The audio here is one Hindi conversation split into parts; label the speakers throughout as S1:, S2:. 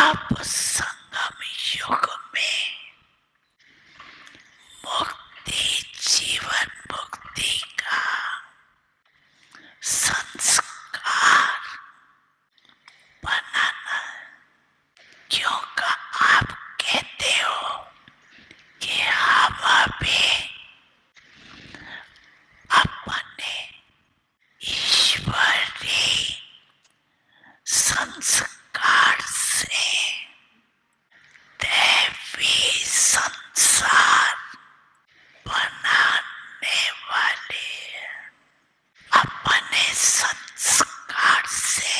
S1: आप संगम युग में मुक्ति, जीवन मुक्ति का संस्कार बनाना। क्यों का आप कहते हो कि हम अभी अपने ईश्वरी संस्कार से दैवी संसार बनाने वाले, अपने संस्कार से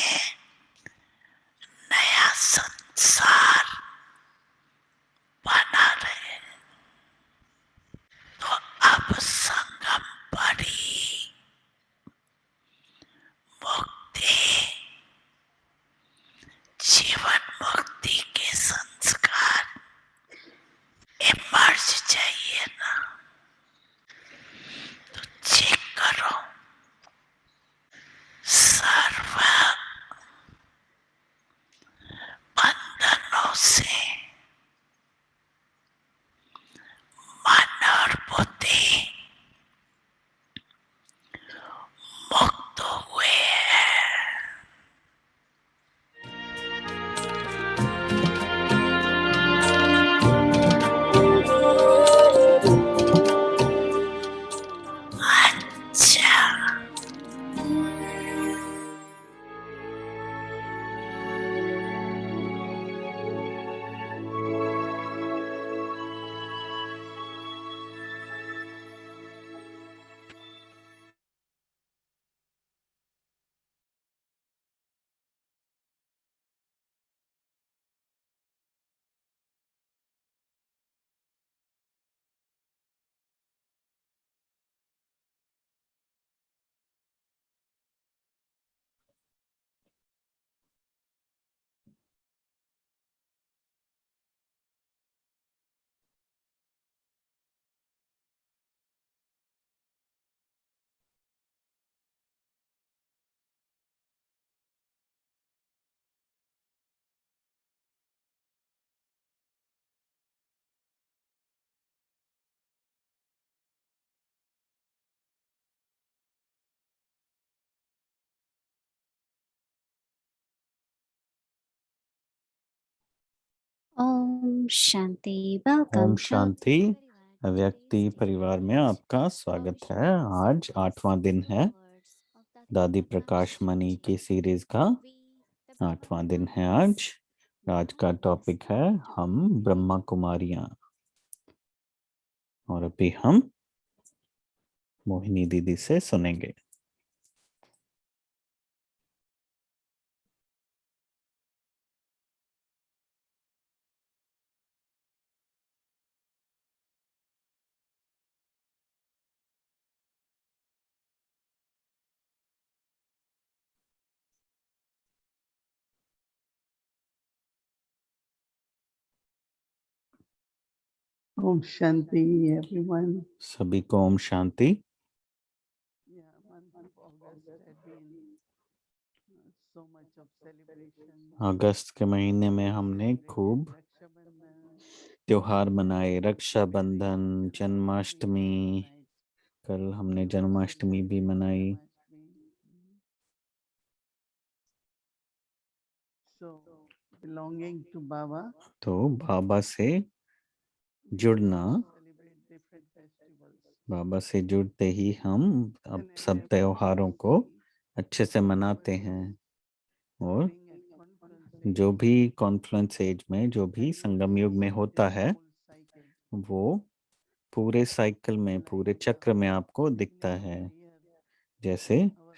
S1: नया संसार बना रहे हैं। तो अब संगम परी मुक्ति, जीवन मुक्ति के संस्कार इमर्ज चाहिए ना, तो चेक करो। सर्व बंधनों से मन और बुद्धि मुक्त हुए हैं। अच्छा,
S2: ओम शांति।
S3: ओम
S2: वेलकम
S3: शांति। व्यक्ति परिवार में आपका स्वागत है। आज 8वां दिन है दादी प्रकाश मणि की सीरीज का 8वां दिन है आज। आज का टॉपिक है हम ब्रह्मा कुमारियां। और अभी हम मोहिनी दीदी से सुनेंगे।
S4: Om Shanti, everyone.
S3: सभी को Om Shanti.
S4: Yeah, month of August had been so much of celebration.
S3: अगस्त के महीने में हमने खूब
S4: Raksha Bandhan,
S3: त्योहार मनाए। रक्षाबंधन, जन्माष्टमी।
S4: tonight,
S3: कल हमने जन्माष्टमी भी मनाई।
S4: Janmashtami. So, belonging to Baba,
S3: तो बाबा से जुड़ना,
S4: celebrate different festivals.
S3: बाबा से जुड़ते ही हम अब
S4: And
S3: सब
S4: every
S3: त्योहारों को
S4: anniversary,
S3: अच्छे से मनाते हैं। और
S4: being at confluence
S3: जो
S4: age,
S3: भी कॉन्फ्लुएंस एज में, जो भी संगम युग में होता है,
S4: full cycle.
S3: वो पूरे साइकिल में, पूरे चक्र में आपको दिखता
S4: Beginning of
S3: है।
S4: the year,
S3: जैसे
S4: our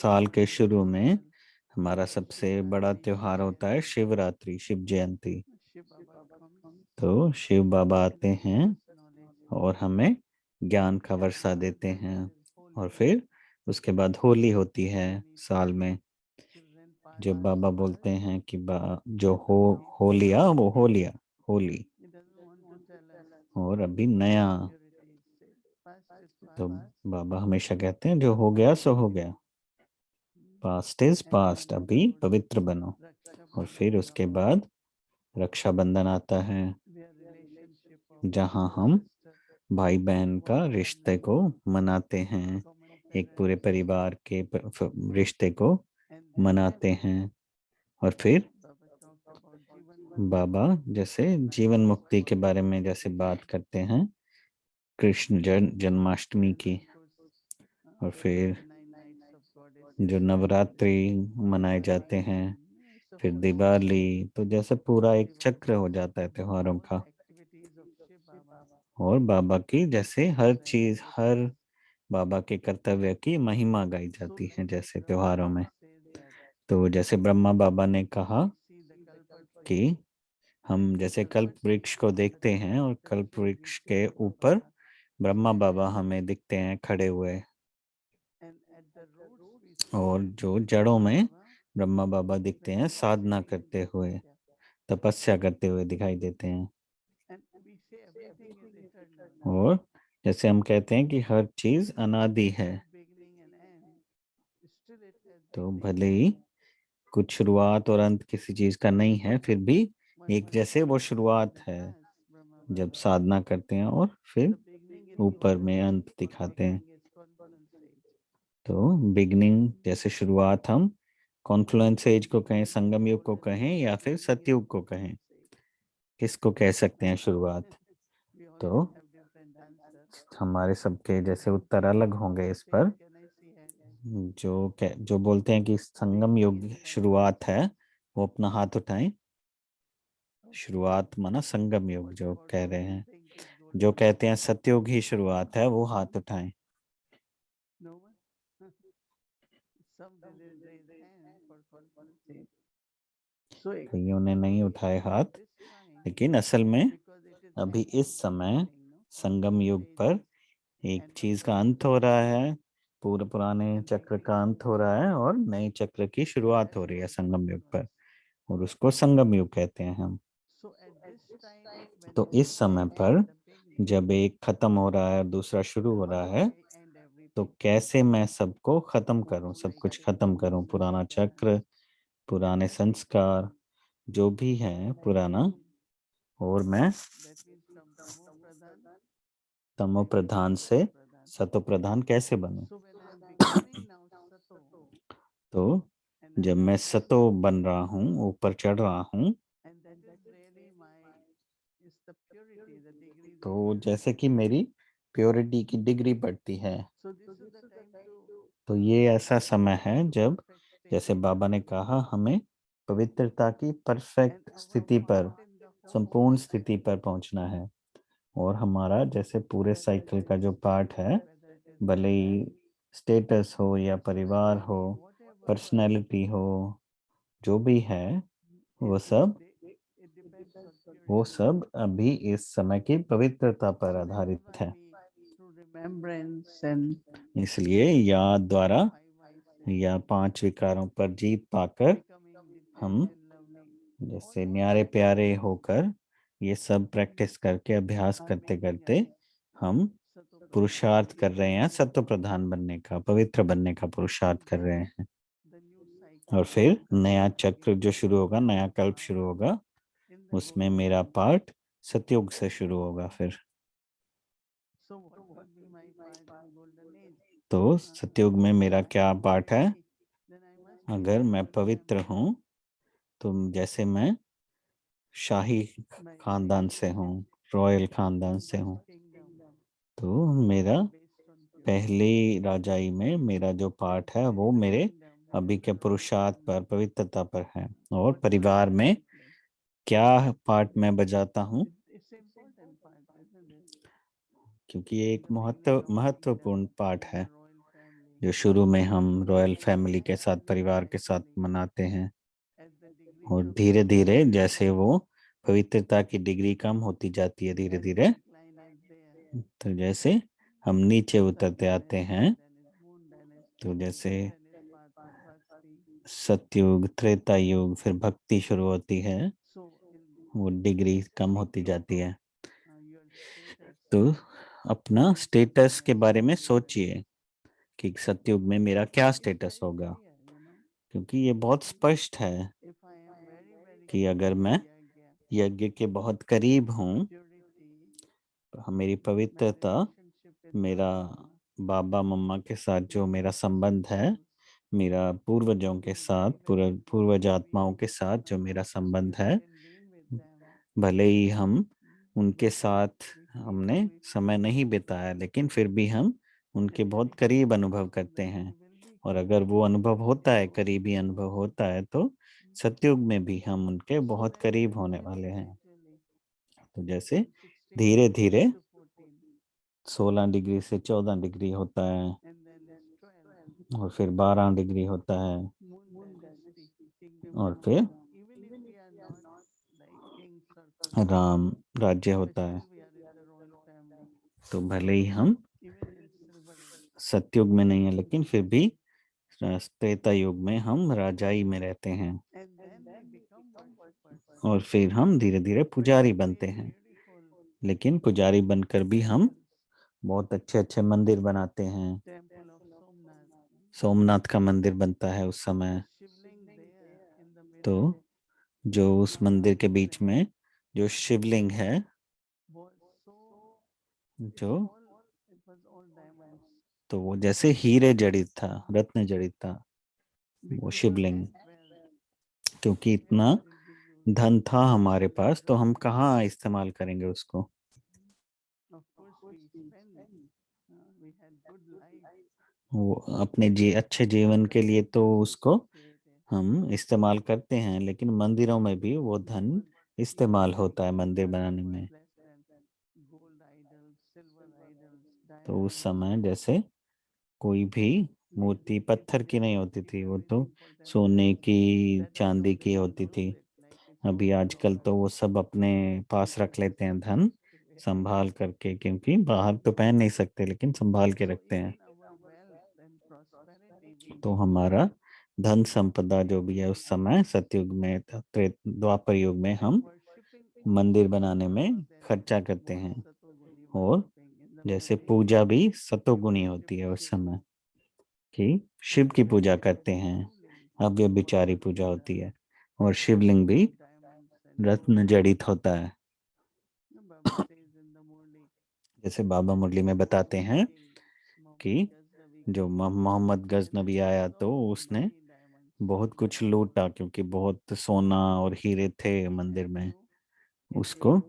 S3: साल के
S4: most
S3: शुरू में
S4: festival,
S3: हमारा सबसे बड़ा त्योहार होता है Shivratri, Shiv Jayanti.
S4: Shiv Baba comes
S3: तो शिव बाबा आते
S4: and
S3: हैं
S4: gives us knowledge.
S3: और हमें ज्ञान का वर्षा देते हैं।
S4: Then there is
S3: और
S4: Holi.
S3: फिर उसके बाद होली होती है
S4: Holy,
S3: साल में।
S4: children pass
S3: जब बाबा बोलते हैं कि जो
S4: Holi.
S3: हो लिया वो हो लिया, Holi.
S4: He doesn't want to tell us
S3: और अभी नया।
S4: purity. Say, past is
S3: तो
S4: past.
S3: बाबा हमेशा कहते हैं जो हो गया सो हो गया, past is
S4: And
S3: past,
S4: then
S3: अभी
S4: follows
S3: पवित्र बनो।
S4: Raksha
S3: और फिर
S4: Bandhan.
S3: उसके बाद रक्षाबंधन आता है,
S4: where relationship of
S3: जहाँ
S4: brother
S3: हम
S4: sister,
S3: भाई बहन का
S4: whole
S3: रिश्ते
S4: family,
S3: को मनाते हैं,
S4: common
S3: एक पूरे
S4: parents,
S3: परिवार के रिश्ते को
S4: and then
S3: मनाते हैं। और फिर
S4: Baba talked about Jivan Mukti,
S3: बाबा जैसे
S4: like
S3: जीवन मुक्ति के
S4: Krishna
S3: बारे में जैसे बात करते हैं, कृष्ण जन्माष्टमी
S4: and
S3: की,
S4: of course
S3: और फिर
S4: the 9 nights of goddess
S3: जो
S4: festival,
S3: नवरात्रि मनाए जाते हैं,
S4: Diwali, it's a
S3: फिर
S4: whole cycle
S3: दिवाली, तो जैसे पूरा
S4: of
S3: एक चक्र हो
S4: devotees,
S3: जाता है त्योहारों
S4: all
S3: का।
S4: the activities of Shiv Baba,
S3: और बाबा की जैसे हर
S4: devotees and
S3: चीज, हर
S4: devotees.
S3: बाबा के कर्तव्य की महिमा गाई
S4: So
S3: जाती है
S4: like
S3: जैसे
S4: Brahma
S3: त्योहारों
S4: Baba
S3: में।
S4: said that
S3: तो जैसे ब्रह्मा बाबा ने कहा
S4: we see the Kalpa
S3: कि
S4: tree,
S3: हम जैसे
S4: Kalpa
S3: कल्प
S4: tree
S3: वृक्ष को
S4: on the
S3: देखते
S4: top
S3: हैं,
S4: of
S3: और
S4: the
S3: कल्प
S4: tree we
S3: वृक्ष
S4: see
S3: के
S4: Brahma
S3: ऊपर
S4: Baba
S3: ब्रह्मा बाबा
S4: standing,
S3: हमें दिखते हैं खड़े हुए,
S4: and at the roots we see
S3: और जो जड़ों
S4: Brahma
S3: में
S4: Baba
S3: ब्रह्मा बाबा दिखते हैं साधना
S4: meditating in
S3: करते हुए,
S4: tapasya.
S3: तपस्या करते हुए दिखाई देते हैं।
S4: And we say everything is eternal.
S3: और जैसे हम कहते हैं कि हर चीज
S4: Even though
S3: अनादि
S4: it
S3: है,
S4: has beginning and end, still it has the
S3: तो
S4: same
S3: भले ही
S4: meaning.
S3: कुछ शुरुआत और अंत किसी चीज का नहीं है, फिर भी
S4: One
S3: एक जैसे वो
S4: meditates
S3: शुरुआत
S4: and
S3: है
S4: asks Brahma
S3: जब
S4: Baba,
S3: साधना करते हैं, और फिर
S4: the beginning is
S3: ऊपर
S4: given
S3: में
S4: as
S3: अंत दिखाते हैं।
S4: beginning is confluence age.
S3: तो बिगनिंग जैसे शुरुआत हम कॉन्फ्लुएंस एज को कहें, संगम युग को
S4: Golden
S3: कहें,
S4: age,
S3: या फिर
S4: beginning is
S3: सतयुग को कहें,
S4: confluence age.
S3: किसको कह सकते हैं शुरुआत।
S4: We all
S3: तो
S4: can have different answer.
S3: हमारे सबके जैसे उत्तर अलग होंगे
S4: Who
S3: इस
S4: says,
S3: पर।
S4: can I see hand?
S3: जो बोलते हैं कि संगम
S4: Beginning
S3: युग
S4: is confluence
S3: शुरुआत है,
S4: age.
S3: वो अपना हाथ उठाएं।
S4: Okay.
S3: शुरुआत माना संगम युग
S4: What
S3: जो
S4: about
S3: कह
S4: those
S3: रहे
S4: who
S3: हैं,
S4: think it's
S3: जो
S4: golden age?
S3: कहते हैं सतयुग ही शुरुआत है, वो हाथ उठाएं।
S4: No one? Some didn't raise hand for confluence age. So
S3: कईयों ने नहीं उठाए
S4: at
S3: हाथ,
S4: this time,
S3: लेकिन असल में
S4: because it is
S3: अभी
S4: ending,
S3: इस समय
S4: beginning, no?
S3: संगम युग
S4: Age
S3: पर
S4: is
S3: एक
S4: end of
S3: चीज का अंत हो रहा
S4: confluence age.
S3: है, पूरे पुराने
S4: And
S3: चक्र का
S4: beginning
S3: अंत
S4: is
S3: हो रहा है, और नए चक्र की शुरुआत हो रही है संगम युग पर, और उसको संगम युग कहते हैं हम।
S4: so at this time, when
S3: तो
S4: it is
S3: इस समय
S4: ending
S3: पर
S4: the beginning,
S3: जब एक खत्म हो रहा है और दूसरा शुरू हो
S4: how
S3: रहा
S4: do
S3: है,
S4: I end
S3: तो
S4: everything?
S3: कैसे मैं सबको खत्म
S4: Who
S3: करूं,
S4: do
S3: सब
S4: I
S3: कुछ
S4: say
S3: खत्म करूं,
S4: this
S3: पुराना
S4: is done?
S3: चक्र, पुराने संस्कार, जो भी है पुराना, और मैं
S4: That means from Tamo Pradhan,
S3: तमो
S4: I become
S3: प्रधान से
S4: Sato Pradhan.
S3: सतो प्रधान कैसे बनूं।
S4: So when I am becoming now Sato,
S3: तो
S4: and I
S3: जब
S4: am
S3: मैं
S4: becoming,
S3: सतो बन रहा हूँ, ऊपर चढ़ रहा हूँ,
S4: and that is really my, is the purity, the degrees of
S3: तो
S4: purity.
S3: जैसे कि मेरी प्योरिटी की डिग्री बढ़ती है।
S4: So this is the time to
S3: तो ये ऐसा समय है जब,
S4: perfect state.
S3: जैसे बाबा ने कहा, हमें पवित्रता की
S4: And
S3: परफेक्ट
S4: our
S3: स्थिति पर,
S4: part in the whole
S3: संपूर्ण
S4: cycle,
S3: स्थिति पर पहुंचना है। और हमारा जैसे पूरे
S4: whether it
S3: साइकिल का
S4: is
S3: जो पार्ट
S4: status,
S3: है,
S4: whether it is
S3: भले ही
S4: family,
S3: स्टेटस हो या परिवार हो,
S4: personality, whatever,
S3: पर्सनैलिटी हो, जो भी है, वो सब
S4: it depends on
S3: वो
S4: purity.
S3: सब अभी इस समय की पवित्रता पर
S4: So that is
S3: आधारित
S4: why
S3: है।
S4: we, through remembrance and
S3: इसलिए याद द्वारा
S4: five vices,
S3: या 5 विकारों पर जीत पाकर
S4: becoming
S3: हम
S4: detached and loving, all
S3: जैसे
S4: these
S3: न्यारे प्यारे
S4: practices
S3: होकर, ये सब प्रैक्टिस करके, अभ्यास
S4: are
S3: करते
S4: making
S3: करते
S4: us
S3: हम
S4: Sato Pradhan.
S3: पुरुषार्थ कर रहे हैं, सत्व प्रधान बनने का, पवित्र बनने का पुरुषार्थ कर
S4: Then
S3: रहे हैं।
S4: the new cycle,
S3: और
S4: the
S3: फिर
S4: new
S3: नया
S4: kalpa
S3: चक्र
S4: begins.
S3: जो शुरू होगा, नया
S4: My
S3: कल्प
S4: part
S3: शुरू होगा,
S4: in the
S3: उसमें
S4: golden
S3: मेरा
S4: age.
S3: पार्ट सतयुग से शुरू होगा। फिर
S4: So what will be my part in golden age?
S3: तो सतयुग में
S4: If
S3: मेरा
S4: I
S3: क्या
S4: am
S3: पार्ट है।
S4: holy, then I must be
S3: अगर मैं
S4: royal
S3: पवित्र
S4: family.
S3: हूँ, तो जैसे मैं शाही
S4: My
S3: खानदान
S4: beginning
S3: से हूँ, रॉयल खानदान
S4: in
S3: से
S4: this
S3: हूँ,
S4: kingdom
S3: तो मेरा
S4: is based on purity.
S3: पहली राजाई में मेरा जो पार्ट है,
S4: There
S3: वो
S4: is a
S3: मेरे
S4: kingdom, what
S3: अभी
S4: is
S3: के
S4: the royal
S3: पुरुषार्थ पर,
S4: family?
S3: पवित्रता पर है। और
S4: What is the
S3: परिवार
S4: role
S3: में
S4: I play?
S3: क्या पार्ट मैं बजाता हूँ,
S4: It's an important part, isn't it?
S3: क्योंकि ये
S4: In
S3: एक
S4: the beginning of
S3: महत्वपूर्ण
S4: kingdom,
S3: पार्ट
S4: in
S3: है,
S4: the royal family,
S3: जो शुरू में हम रॉयल फैमिली के साथ,
S4: and
S3: परिवार के साथ
S4: gradually,
S3: मनाते हैं,
S4: as the degrees
S3: और
S4: of
S3: धीरे
S4: purity
S3: धीरे जैसे
S4: decline,
S3: वो पवित्रता की डिग्री कम होती जाती है, धीरे
S4: as the
S3: धीरे,
S4: decline is there,
S3: तो जैसे हम नीचे
S4: Sun
S3: उतरते आते
S4: dynasty,
S3: हैं,
S4: then is Moon
S3: तो
S4: dynasty,
S3: जैसे
S4: then is path of bhakti.
S3: सतयुग, त्रेता युग, फिर भक्ति शुरू होती है,
S4: So in
S3: वो डिग्री
S4: just
S3: कम
S4: think
S3: होती जाती
S4: of
S3: है।
S4: your status
S3: तो अपना
S4: in Satu
S3: स्टेटस के बारे में
S4: dynasty.
S3: सोचिए कि सतयुग में मेरा क्या
S4: It's
S3: स्टेटस
S4: very
S3: होगा,
S4: clear,
S3: क्योंकि ये बहुत स्पष्ट है
S4: If I am very, very
S3: कि
S4: close
S3: अगर
S4: to
S3: मैं
S4: the Agya,
S3: यज्ञ के बहुत करीब हूँ,
S4: purity,
S3: मेरी
S4: my
S3: पवित्रता,
S4: relationship with
S3: मेरा
S4: Baba Mama,
S3: बाबा मम्मा के साथ जो
S4: with
S3: मेरा
S4: my
S3: संबंध है,
S4: angels,
S3: मेरा पूर्वजों के साथ, पूर्वज आत्माओं के साथ जो मेरा संबंध
S4: we
S3: है,
S4: can lean with them.
S3: भले ही हम उनके
S4: But
S3: साथ
S4: we
S3: हमने
S4: feel
S3: समय नहीं बिताया, लेकिन फिर भी हम उनके
S4: and
S3: बहुत
S4: we
S3: करीब
S4: hope
S3: अनुभव करते
S4: that
S3: हैं।
S4: we will be
S3: और अगर वो
S4: connected
S3: अनुभव होता है,
S4: to
S3: करीबी अनुभव होता है, तो सतयुग में भी हम उनके
S4: so
S3: बहुत
S4: then
S3: करीब होने वाले
S4: gradually,
S3: हैं।
S4: gradually
S3: तो जैसे
S4: from 16
S3: धीरे
S4: degrees
S3: धीरे
S4: to 14
S3: 16 डिग्री से 14 डिग्री होता है,
S4: and then it's 12
S3: और फिर 12 डिग्री होता है,
S4: moon dynasty kingdom
S3: और
S4: of
S3: फिर
S4: Ram. Even if we are not like kings or queens,
S3: Ram राज्य
S4: but
S3: होता है।
S4: still we are in the royal family.
S3: तो भले ही हम
S4: Even in silver age.
S3: सतयुग में नहीं है, लेकिन फिर भी त्रेता युग में हम राजाई में रहते हैं,
S4: And then we become worshippers.
S3: और फिर हम धीरे धीरे
S4: But
S3: पुजारी
S4: we
S3: बनते
S4: create
S3: हैं।
S4: beautiful
S3: लेकिन पुजारी बनकर भी हम
S4: temples.
S3: बहुत अच्छे अच्छे मंदिर बनाते हैं।
S4: Temple of Somnath.
S3: सोमनाथ का मंदिर बनता है उस
S4: The
S3: समय।
S4: shivling there in the
S3: तो
S4: middle
S3: जो उस मंदिर के बीच
S4: strength
S3: में जो शिवलिंग है,
S4: was so
S3: जो
S4: it was all diamonds
S3: तो वो जैसे हीरे जड़ित था, रत्न जड़ित था वो
S4: because of
S3: Shivling.
S4: that wealth
S3: क्योंकि
S4: we
S3: इतना
S4: couldn't be used.
S3: धन था हमारे पास, तो हम कहाँ इस्तेमाल करेंगे उसको।
S4: Of course we spend. We had good life.
S3: वो अपने अच्छे जीवन के लिए तो
S4: Temples
S3: उसको
S4: we created.
S3: हम इस्तेमाल करते हैं, लेकिन मंदिरों में भी वो
S4: There
S3: धन
S4: were
S3: इस्तेमाल
S4: like
S3: होता है मंदिर
S4: Bharat
S3: बनाने
S4: was
S3: में।
S4: less than gold idols, silver idols,
S3: तो उस
S4: diamond
S3: समय
S4: idols.
S3: जैसे कोई भी
S4: We
S3: मूर्ति
S4: created
S3: पत्थर की नहीं होती
S4: it
S3: थी,
S4: a
S3: वो
S4: very
S3: तो
S4: important
S3: सोने
S4: thing.
S3: की,
S4: That is how
S3: चांदी
S4: they
S3: की होती
S4: preserve
S3: थी।
S4: it. Like it's so
S3: अभी आजकल तो वो
S4: precious.
S3: सब अपने पास रख
S4: People are
S3: लेते हैं धन,
S4: supposed to wear.
S3: संभाल करके, क्योंकि बाहर तो पहन नहीं सकते, लेकिन संभाल के
S4: So
S3: रखते हैं।
S4: even our wealth and prosperity will
S3: तो
S4: be
S3: हमारा धन संपदा जो भी है उस समय सतयुग में, द्वापर युग में
S4: and
S3: हम
S4: worshipping
S3: मंदिर
S4: also
S3: बनाने में
S4: then
S3: खर्चा करते
S4: was
S3: हैं।
S4: Satoguni
S3: और
S4: worshipping. In the
S3: जैसे
S4: beginning,
S3: पूजा भी
S4: we
S3: सतोगुणी
S4: worship
S3: होती है उस
S4: Shiv.
S3: समय, कि शिव की
S4: Then
S3: पूजा
S4: we
S3: करते
S4: worship
S3: हैं,
S4: Shivling,
S3: अव्यभिचारी
S4: Bhagwan
S3: पूजा
S4: Puja,
S3: होती है, और शिवलिंग भी
S4: with diamonds and gold.
S3: रत्न जड़ित होता है।
S4: Baba says in the Murli,
S3: जैसे बाबा मुरली में
S4: when
S3: बताते
S4: he
S3: हैं
S4: came,
S3: कि
S4: Muhammad Ghaznavi
S3: जो
S4: came,
S3: Mohammad
S4: and
S3: Ghaznavi
S4: he
S3: आया
S4: has
S3: तो
S4: all
S3: उसने
S4: many diamonds.
S3: बहुत कुछ लूटा, क्योंकि बहुत सोना और हीरे थे
S4: He
S3: मंदिर
S4: had
S3: में।
S4: to
S3: उसको
S4: pay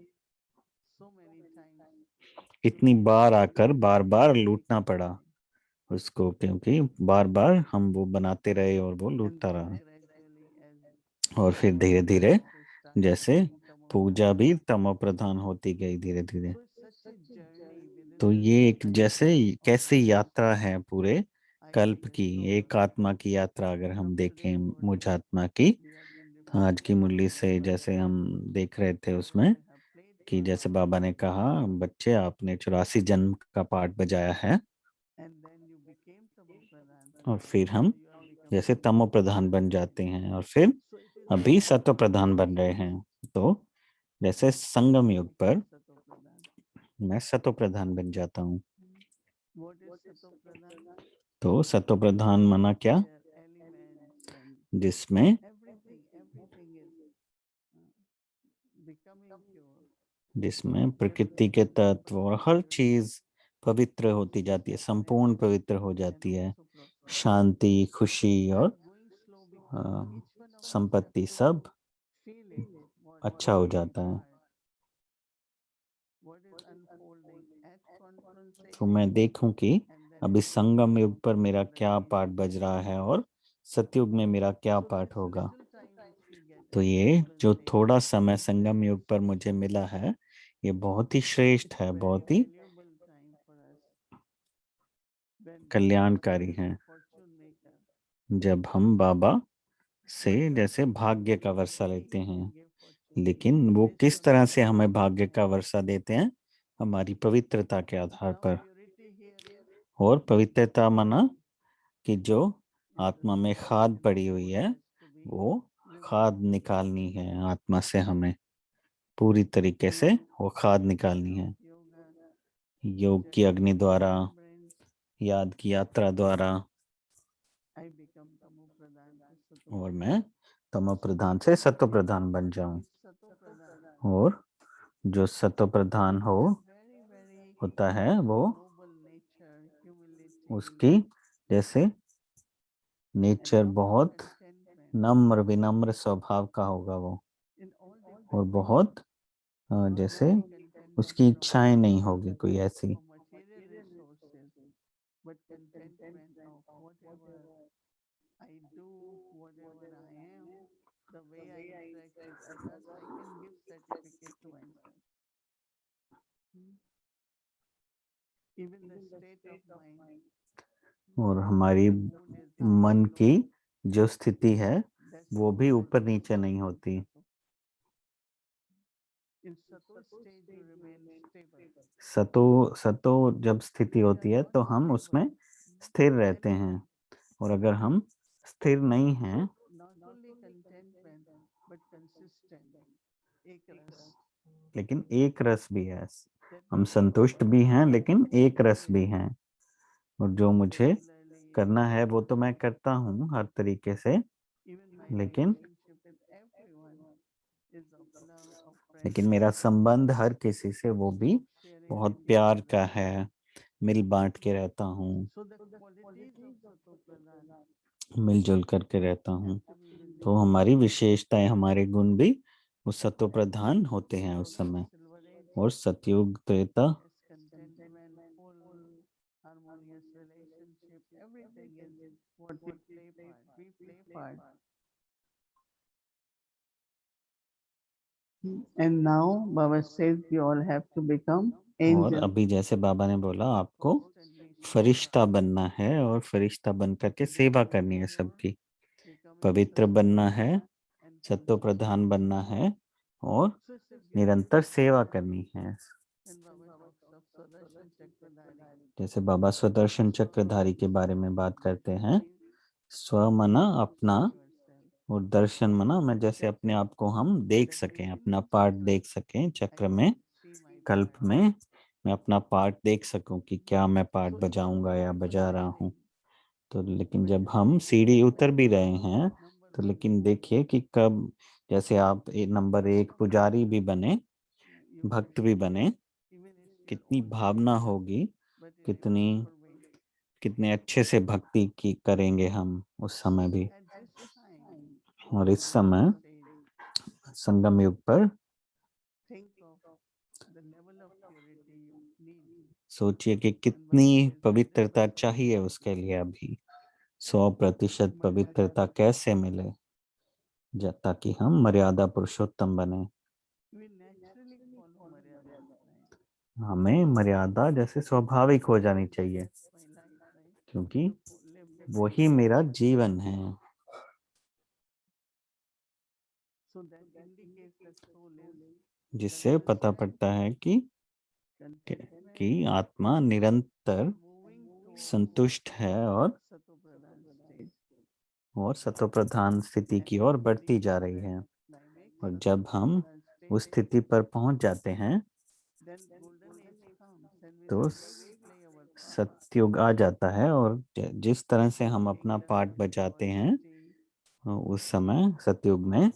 S4: so many times to
S3: इतनी बार
S4: maintain
S3: आकर बार बार लूटना पड़ा
S4: shipping.
S3: उसको, क्योंकि बार बार हम वो बनाते रहे और वो
S4: And
S3: लूटता
S4: then
S3: रहा।
S4: gradually,
S3: और
S4: as
S3: फिर
S4: our
S3: धीरे धीरे
S4: ancestors started
S3: जैसे
S4: being Tamo
S3: पूजा
S4: Pradhan.
S3: भी तमो प्रधान होती गई धीरे धीरे।
S4: So it's such a journey within
S3: तो
S4: the
S3: ये एक जैसे
S4: lifetime of
S3: कैसी यात्रा है पूरे
S4: I
S3: कल्प
S4: feel
S3: की,
S4: so
S3: एक आत्मा की यात्रा अगर हम
S4: from
S3: देखें
S4: today's
S3: मुझ
S4: Murli.
S3: आत्मा की।
S4: We have been
S3: तो आज की
S4: reminded
S3: मुरली से
S4: by
S3: जैसे
S4: Baba
S3: हम
S4: Ghosh
S3: देख रहे थे
S4: that
S3: उसमें,
S4: you have played
S3: कि
S4: 84
S3: जैसे बाबा ने
S4: jhans
S3: कहा, बच्चे आपने 84 जन्म का पाठ बजाया है,
S4: and then you became Tamo Pradhan.
S3: और
S4: So
S3: फिर
S4: now
S3: हम
S4: you are becoming
S3: जैसे तमो
S4: Sato
S3: प्रधान
S4: Pradhan.
S3: बन जाते हैं, और फिर
S4: So it is
S3: अभी
S4: like
S3: सतो प्रधान बन रहे हैं। तो जैसे संगम
S4: you
S3: युग पर
S4: become Sato Pradhan.
S3: मैं सतो प्रधान बन जाता हूँ।
S4: What is Sato Pradhan?
S3: तो सतो प्रधान माना क्या?
S4: Where elements and
S3: जिसमें
S4: everything is becoming pure.
S3: जिसमें प्रकृति
S4: Everything
S3: के
S4: is
S3: तत्व
S4: becoming
S3: और हर
S4: pure
S3: चीज पवित्र होती जाती है, संपूर्ण
S4: happiness
S3: पवित्र हो
S4: and
S3: जाती है।
S4: also prosperity.
S3: शांति, खुशी
S4: We
S3: और
S4: are going slow because each one of us have
S3: संपत्ति
S4: to
S3: सब
S4: feel it, what
S3: अच्छा हो
S4: in
S3: जाता है।
S4: heart, what is unfolding at
S3: तो मैं
S4: confrontation
S3: देखूं कि
S4: and then
S3: अभी
S4: it will
S3: संगम
S4: come
S3: युग
S4: out
S3: पर
S4: in
S3: मेरा क्या पाठ
S4: realization.
S3: बज रहा है, और सतयुग में मेरा क्या
S4: So
S3: पाठ
S4: this
S3: होगा।
S4: little time which we get
S3: तो
S4: as
S3: ये जो
S4: compensation,
S3: थोड़ा समय
S4: this
S3: संगम
S4: is
S3: युग पर मुझे मिला है, ये बहुत ही श्रेष्ठ है,
S4: very
S3: बहुत ही
S4: valuable time for us when Baba
S3: कल्याणकारी
S4: becomes
S3: है।
S4: the fortune maker.
S3: जब हम बाबा से
S4: But
S3: जैसे भाग्य का
S4: how
S3: वर्षा
S4: he
S3: लेते हैं,
S4: give fortune
S3: लेकिन वो
S4: based
S3: किस
S4: on
S3: तरह
S4: our
S3: से हमें भाग्य का
S4: purity.
S3: वर्षा देते हैं? हमारी पवित्रता के आधार
S4: Now
S3: पर।
S4: purity here is
S3: और पवित्रता माना कि जो
S4: is the
S3: आत्मा में खाद
S4: foundation of
S3: पड़ी हुई
S4: what
S3: है,
S4: has to be
S3: वो
S4: lived
S3: खाद
S4: out.
S3: निकालनी है आत्मा से, हमें पूरी तरीके से वो खाद निकालनी
S4: Now
S3: है,
S4: yoga,
S3: योग की अग्नि
S4: meditation,
S3: द्वारा,
S4: remembrance,
S3: याद की यात्रा द्वारा,
S4: I become Tamo Pradhan to Sato
S3: और
S4: Pradhan.
S3: मैं तमो
S4: So
S3: प्रधान
S4: even
S3: से
S4: if
S3: सत्व
S4: we
S3: प्रधान बन जाऊं।
S4: is Sato Pradhan,
S3: और जो सतो प्रधान हो
S4: very, very
S3: होता है वो
S4: noble nature, humility,
S3: उसकी जैसे नेचर
S4: and lot of
S3: बहुत
S4: contentment
S3: नम्र विनम्र स्वभाव का होगा वो,
S4: in all
S3: और
S4: different
S3: बहुत
S4: not
S3: जैसे
S4: only contentment
S3: उसकी
S4: of
S3: इच्छाएं नहीं होगी कोई ऐसी,
S4: for material resources, but contentment of whatever I do, whatever I am, the way I interact with others, I can give certificate to myself. Hmm. Even the state of mind,
S3: और हमारी
S4: the mood is high
S3: मन
S4: or
S3: की
S4: low,
S3: जो स्थिति है
S4: that's
S3: वो भी
S4: also
S3: ऊपर
S4: due
S3: नीचे
S4: to
S3: नहीं होती।
S4: Sato. In Sato stage, you remain stable.
S3: सतो जब स्थिति
S4: When you
S3: होती
S4: are
S3: है
S4: not
S3: तो हम उसमें
S4: stable,
S3: स्थिर रहते
S4: then
S3: हैं, और अगर हम स्थिर नहीं हैं,
S4: not only contentment, but consistent. एक रस.
S3: लेकिन एक रस भी है,
S4: That
S3: हम
S4: means
S3: संतुष्ट भी हैं लेकिन एक रस भी
S4: regularly,
S3: हैं, और जो मुझे
S4: regularly,
S3: करना है वो तो मैं करता हूँ हर तरीके से,
S4: even my
S3: लेकिन
S4: relationship with everyone is of love, of
S3: लेकिन
S4: friendship,
S3: मेरा संबंध हर किसी से वो भी
S4: of sharing
S3: बहुत
S4: with each
S3: प्यार
S4: other.
S3: का है, मिल बांट के रहता हूँ,
S4: So the qualities of Sato Pradhan
S3: मिलजुल करके रहता
S4: have
S3: हूँ,
S4: to be
S3: तो
S4: visible.
S3: हमारी विशेषताएं हमारे गुण भी उस सत्व प्रधान होते हैं उस
S4: So
S3: समय।
S4: Silver Age
S3: और सतयुग Treta
S4: is contentment, full, harmonious relationship. Everything is what we play part. We play part. And now Baba says you all have to become
S3: और
S4: angels.
S3: अभी जैसे बाबा ने बोला आपको
S4: Constantly seva
S3: फरिश्ता
S4: karna.
S3: बनना है, और फरिश्ता बन करके सेवा करनी है सबकी,
S4: Becoming
S3: पवित्र
S4: Sato
S3: बनना है,
S4: Pradhan and
S3: सत्व
S4: consistent.
S3: प्रधान बनना है, और
S4: So it's a gift.
S3: निरंतर सेवा करनी है।
S4: When Baba talks of Sudarshan Chakradhari,
S3: जैसे बाबा स्वदर्शन चक्रधारी के बारे में बात करते हैं,
S4: means
S3: स्व मना
S4: to
S3: अपना,
S4: see yourself.
S3: और दर्शन मना में जैसे अपने आप को हम देख सकें, अपना पार्ट देख सकें
S4: I
S3: चक्र में,
S4: can see my
S3: कल्प
S4: part.
S3: में मैं अपना पार्ट देख सकूं कि क्या मैं पार्ट
S4: So if
S3: बजाऊंगा
S4: you
S3: या
S4: are
S3: बजा रहा हूं।
S4: ascending,
S3: तो लेकिन
S4: when
S3: जब
S4: you
S3: हम
S4: see
S3: सीढ़ी
S4: yourself,
S3: उतर भी रहे हैं,
S4: number
S3: तो
S4: one,
S3: लेकिन देखिए कि कब, जैसे आप नंबर 1 पुजारी भी बने,
S4: you
S3: भक्त
S4: worship.
S3: भी बने,
S4: Even it's your
S3: कितनी
S4: own
S3: भावना
S4: self,
S3: होगी,
S4: but in a
S3: कितनी
S4: proper way.
S3: कितने अच्छे से भक्ति की करेंगे हम उस समय भी।
S4: At this time,
S3: और इस समय
S4: Baba says,
S3: संगम युग पर
S4: think of the level of purity you need.
S3: सोचिए कि
S4: And
S3: कितनी
S4: Baba says,
S3: पवित्रता
S4: 100%.
S3: चाहिए उसके लिए अभी, 100% पवित्रता कैसे मिले, ताकि हम मर्यादा पुरुषोत्तम बने।
S4: We naturally follow Maryadas, right?
S3: हमें मर्यादा जैसे स्वाभाविक हो जानी चाहिए,
S4: My life, right?
S3: क्योंकि
S4: To live the
S3: वही
S4: life.
S3: मेरा जीवन है।
S4: So that indicates that soul is
S3: जिससे पता पड़ता है कि
S4: contentment,
S3: कि आत्मा निरंतर
S4: moving towards
S3: संतुष्ट है, और
S4: Sato Pradhan stage.
S3: सत्व प्रधान स्थिति
S4: And
S3: की
S4: when
S3: ओर
S4: we
S3: बढ़ती
S4: reach
S3: जा
S4: to
S3: रही
S4: that
S3: है।
S4: climax,
S3: और
S4: Sato
S3: जब हम
S4: Pradhan
S3: उस
S4: stage,
S3: स्थिति पर पहुंच जाते हैं,
S4: then golden age comes and we
S3: तो
S4: really play our part.
S3: सतयुग आ जाता है, और जिस तरह से हम अपना
S4: Kingdom,
S3: पार्ट बजाते हैं,
S4: royalty,
S3: उस समय सतयुग में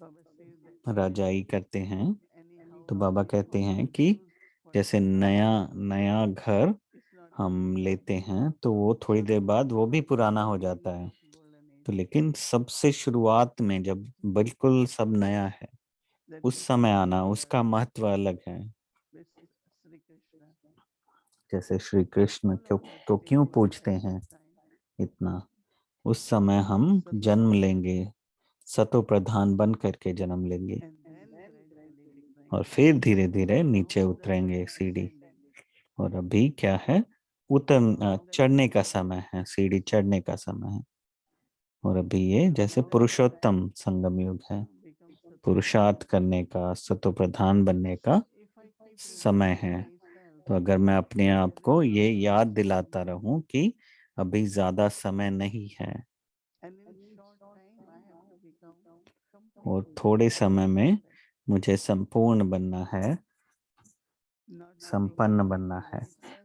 S4: Baba says that
S3: Rajai
S4: any
S3: करते हैं।
S4: any
S3: तो
S4: house
S3: बाबा कहते हैं
S4: you
S3: कि
S4: choose for
S3: जैसे
S4: some
S3: नया
S4: time,
S3: नया घर
S4: it's not
S3: हम
S4: good.
S3: लेते हैं तो वो थोड़ी
S4: So
S3: देर
S4: this
S3: बाद
S4: is
S3: वो भी
S4: the
S3: पुराना हो
S4: beginning
S3: जाता है।
S4: of golden
S3: तो
S4: age.
S3: लेकिन सबसे शुरुआत में जब बिल्कुल सब नया है,
S4: That
S3: उस
S4: we
S3: समय आना,
S4: celebrate
S3: उसका महत्व अलग है।
S4: with Sri Krishna.
S3: जैसे श्री कृष्ण
S4: All
S3: क्यों
S4: of us
S3: तो
S4: take
S3: क्यों
S4: birth
S3: पूछते
S4: at
S3: हैं
S4: that time.
S3: इतना, उस समय हम
S4: Sato
S3: जन्म
S4: Pradhan.
S3: लेंगे, सतो प्रधान बन करके जन्म लेंगे,
S4: And then gradually decline.
S3: और फिर धीरे धीरे
S4: Now
S3: नीचे
S4: the
S3: उतरेंगे
S4: time is
S3: सीढ़ी।
S4: ascending.
S3: और अभी क्या है,
S4: Now the
S3: चढ़ने
S4: time
S3: का
S4: is
S3: समय है,
S4: ascending.
S3: सीढ़ी चढ़ने का समय है। और अभी ये जैसे
S4: Then
S3: पुरुषोत्तम संगम युग है,
S4: become Sato
S3: पुरुषार्थ
S4: Pradhan.
S3: करने का, सतो प्रधान बनने
S4: So
S3: का
S4: if I keep
S3: समय
S4: reminding
S3: है।
S4: myself
S3: तो अगर मैं अपने
S4: that
S3: आप
S4: there is
S3: को
S4: now
S3: ये
S4: no
S3: याद
S4: time,
S3: दिलाता रहूं कि अभी ज्यादा समय नहीं है,
S4: and in short time I have to become
S3: और
S4: complete,
S3: थोड़े समय में
S4: perfect,
S3: मुझे संपूर्ण बनना है,
S4: not
S3: संपन्न
S4: neglecting
S3: बनना है।
S4: politeness,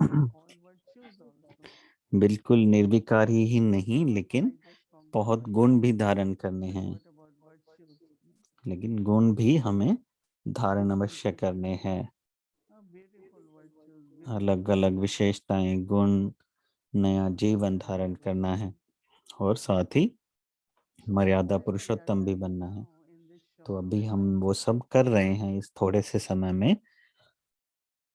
S4: but all virtues also.
S3: बिल्कुल निर्विकार ही नहीं,
S4: Not
S3: लेकिन
S4: righteous
S3: बहुत
S4: conduct,
S3: गुण भी धारण करने
S4: but
S3: हैं,
S4: what about virtues?
S3: लेकिन गुण भी हमें धारण अवश्य करने हैं,
S4: beautiful virtues,
S3: अलग
S4: beautiful
S3: अलग विशेषताएं, गुण, नया जीवन धारण करना है और साथ ही मर्यादा
S4: where we are
S3: पुरुषोत्तम भी
S4: doing
S3: बनना है।
S4: now in this
S3: तो
S4: short
S3: अभी हम
S4: time.
S3: वो सब कर रहे हैं इस थोड़े से समय में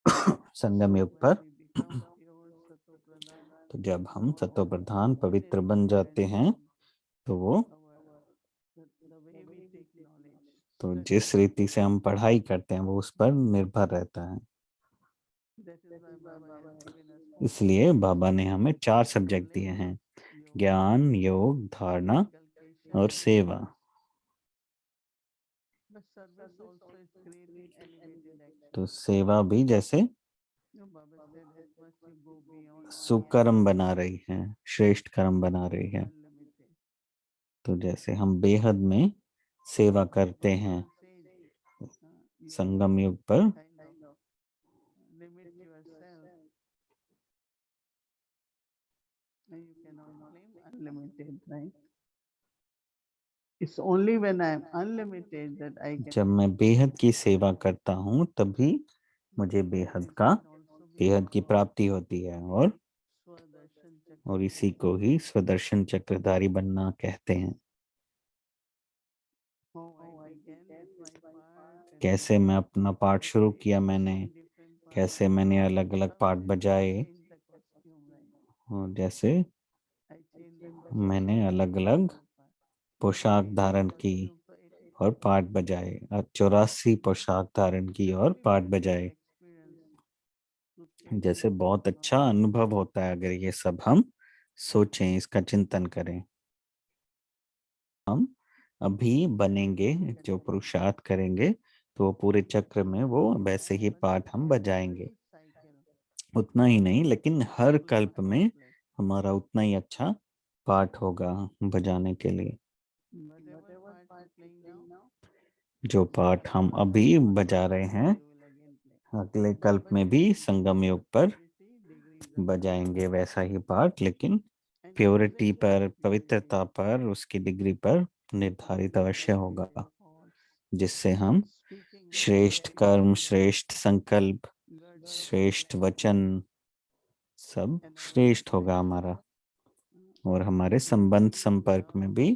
S3: संगम
S4: So
S3: युग
S4: when
S3: पर।
S4: we become pure Satopradhan,
S3: तो जब हम
S4: or
S3: सतो
S4: the
S3: प्रधान पवित्र
S4: it
S3: बन जाते
S4: depends
S3: हैं
S4: on
S3: तो वो
S4: the way we take knowledge,
S3: तो
S4: study.
S3: जिस रीति से हम पढ़ाई करते हैं वो उस पर निर्भर रहता है।
S4: That is why Baba has given us 4
S3: इसलिए
S4: subjects:
S3: बाबा ने हमें 4 सब्जेक्ट दिए
S4: knowledge,
S3: हैं,
S4: yoga,
S3: ज्ञान, योग, धारणा
S4: inculcation,
S3: और
S4: and
S3: सेवा।
S4: service. But service also is creating elevated action.
S3: तो सेवा भी जैसे
S4: Baba said, as much you go beyond the
S3: सुकर्म बना रही है, श्रेष्ठ कर्म बना रही है।
S4: unlimited.
S3: तो जैसे हम बेहद में सेवा करते
S4: When
S3: हैं
S4: one says, you
S3: संगम युग पर,
S4: kind of limit yourself, and you cannot claim unlimited, right? It's only when I am unlimited that I can.
S3: जब मैं बेहद की सेवा करता हूँ तभी मुझे बेहद
S4: This
S3: का
S4: can also be
S3: बेहद की
S4: called
S3: प्राप्ति होती है और
S4: Swadarshan
S3: इसी
S4: Chakradhari.
S3: को ही स्वदर्शन चक्रधारी बनना कहते हैं।
S4: How I began with my part and
S3: कैसे मैं अपना पाठ
S4: I
S3: शुरू
S4: played
S3: किया मैंने,
S4: different parts.
S3: कैसे मैंने अलग अलग पाठ
S4: Sometimes I
S3: बजाए
S4: changed the costume, right?
S3: और जैसे
S4: I changed the costume
S3: मैंने
S4: and
S3: अलग
S4: played
S3: अलग
S4: other part.
S3: पोशाक
S4: 84
S3: धारण की
S4: costume, so it
S3: और पाठ बजाए, 84 पोशाक धारण की और
S4: really
S3: पाठ
S4: very good
S3: बजाए।
S4: experience to think
S3: जैसे
S4: about
S3: बहुत
S4: this
S3: अच्छा
S4: knowledge.
S3: अनुभव होता है अगर ये सब हम सोचें, इसका चिंतन करें। हम अभी बनेंगे, जो पुरुषार्थ करेंगे तो वो पूरे चक्र में वो वैसे ही
S4: But
S3: पाठ हम बजाएंगे।
S4: every cycle
S3: उतना ही नहीं लेकिन हर
S4: will
S3: कल्प
S4: find
S3: में
S4: a place.
S3: हमारा उतना ही अच्छा पाठ होगा बजाने के लिए।
S4: Whatever part you're playing now,
S3: जो पाठ हम अभी बजा रहे हैं
S4: you will again play.
S3: अगले कल्प
S4: But
S3: में भी संगम युग पर
S4: purity degrees are
S3: बजाएंगे वैसा ही पाठ, लेकिन
S4: and
S3: प्योरिटी
S4: vibration
S3: पर,
S4: of purity,
S3: पवित्रता पर, उसकी डिग्री पर निर्धारित अवश्य होगा,
S4: thoughts,
S3: जिससे हम
S4: speaking
S3: श्रेष्ठ
S4: elevated
S3: कर्म,
S4: words,
S3: श्रेष्ठ संकल्प,
S4: good
S3: श्रेष्ठ वचन सब
S4: and our
S3: श्रेष्ठ होगा हमारा।
S4: interaction,
S3: और हमारे संबंध संपर्क में भी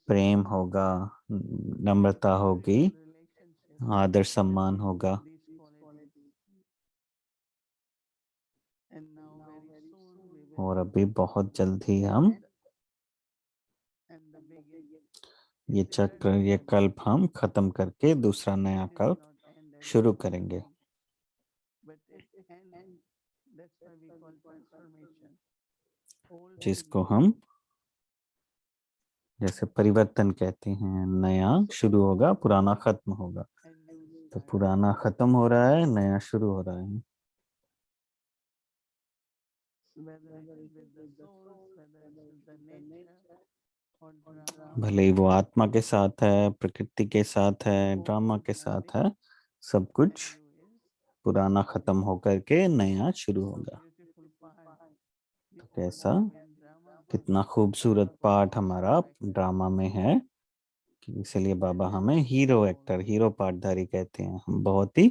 S3: प्रेम
S4: respect,
S3: होगा, नम्रता होगी,
S4: beautiful relationships,
S3: आदर सम्मान होगा।
S4: these qualities. And now very soon we will
S3: और अभी बहुत जल्द ही हम
S4: end and the begin.
S3: ये
S4: It's
S3: चक्र,
S4: eternal
S3: ये
S4: cycle.
S3: कल्प हम खत्म करके दूसरा नया
S4: It is
S3: कल्प
S4: not end at
S3: शुरू
S4: any
S3: करेंगे।
S4: point, but it ends. That's why we call transformation. Old
S3: जिसको
S4: finished,
S3: हम जैसे परिवर्तन कहते हैं, नया शुरू होगा, पुराना खत्म होगा।
S4: and new
S3: तो
S4: start.
S3: पुराना खत्म हो रहा है, नया शुरू हो रहा है।
S4: Whether it is with the souls, whether it's with the nature or drama,
S3: भले ही वो आत्मा के साथ है, प्रकृति के साथ है, ड्रामा
S4: old
S3: के
S4: is
S3: साथ
S4: ending
S3: है, सब कुछ
S4: and new is
S3: पुराना खत्म होकर के नया शुरू
S4: so
S3: होगा।
S4: beautiful part. The
S3: तो
S4: old
S3: कैसा,
S4: Indian drama.
S3: कितना खूबसूरत पाठ हमारा ड्रामा में है कि इसलिए बाबा हमें हीरो एक्टर, हीरो पाठधारी कहते हैं। हम बहुत ही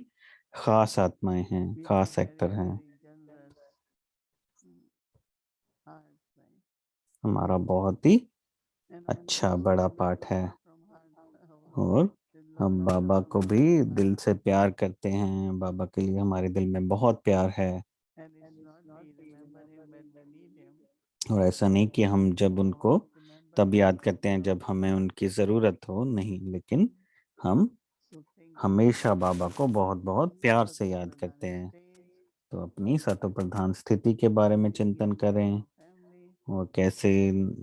S3: खास आत्माएं हैं,
S4: We have
S3: खास
S4: very,
S3: एक्टर हैं।
S4: very generous hearts, right?
S3: हमारा बहुत ही
S4: And only
S3: अच्छा
S4: those
S3: बड़ा
S4: who
S3: पाठ
S4: love
S3: है
S4: from heart
S3: और
S4: with lot
S3: हम
S4: of
S3: बाबा
S4: love
S3: को भी
S4: from
S3: दिल
S4: heart.
S3: से प्यार करते हैं। बाबा के लिए हमारे दिल में बहुत प्यार है।
S4: And it's not we remember him when we need him.
S3: और ऐसा नहीं कि हम जब उनको
S4: Always remember
S3: तब
S4: him
S3: याद
S4: with
S3: करते हैं
S4: love.
S3: जब हमें उनकी ज़रूरत हो, नहीं, लेकिन हम
S4: So think of
S3: हमेशा बाबा को बहुत बहुत प्यार से याद
S4: Satopradhan
S3: करते हैं।
S4: stage,
S3: तो अपनी सतो प्रधान स्थिति के बारे में चिंतन करें
S4: family,
S3: और कैसे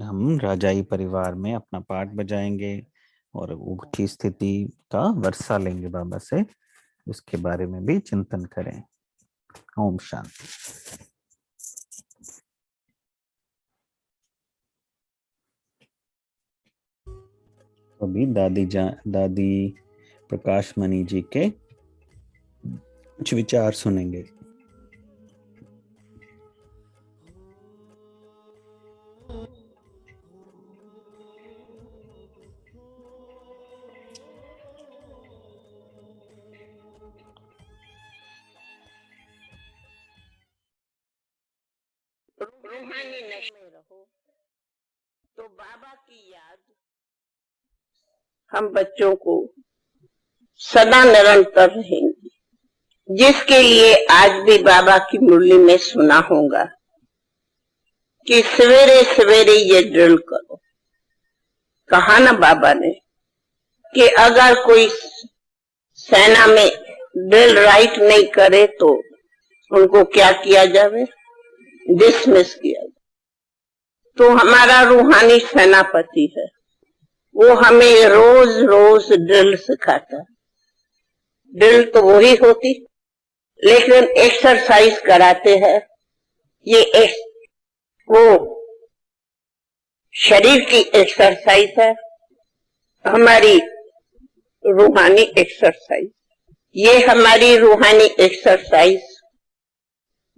S3: हम राजाई परिवार में अपना पाठ
S4: I
S3: बजाएंगे
S4: bless.
S3: और उठी स्थिति का वर्षा लेंगे बाबा से, उसके बारे में भी चिंतन करें। ओम शांति। अभी दादी प्रकाश मणि जी के कुछ विचार सुनेंगे।
S2: रूहानी नशे में रहो तो बाबा की याद हम बच्चों को सदा निरंतर रहेंगी, जिसके लिए आज भी बाबा की मुरली में सुना होगा कि सवेरे सवेरे ये ड्रिल करो। कहा ना बाबा ने कि अगर कोई सेना में ड्रिल राइट नहीं करे तो उनको क्या किया जावे, डिसमिस किया जाए। तो हमारा रूहानी सेनापति है, वो हमें रोज रोज ड्रिल सिखाता है। ड्रिल तो वही होती, लेकिन एक्सरसाइज कराते हैं। ये वो शरीर की एक्सरसाइज है, हमारी रूहानी एक्सरसाइज। ये हमारी रूहानी एक्सरसाइज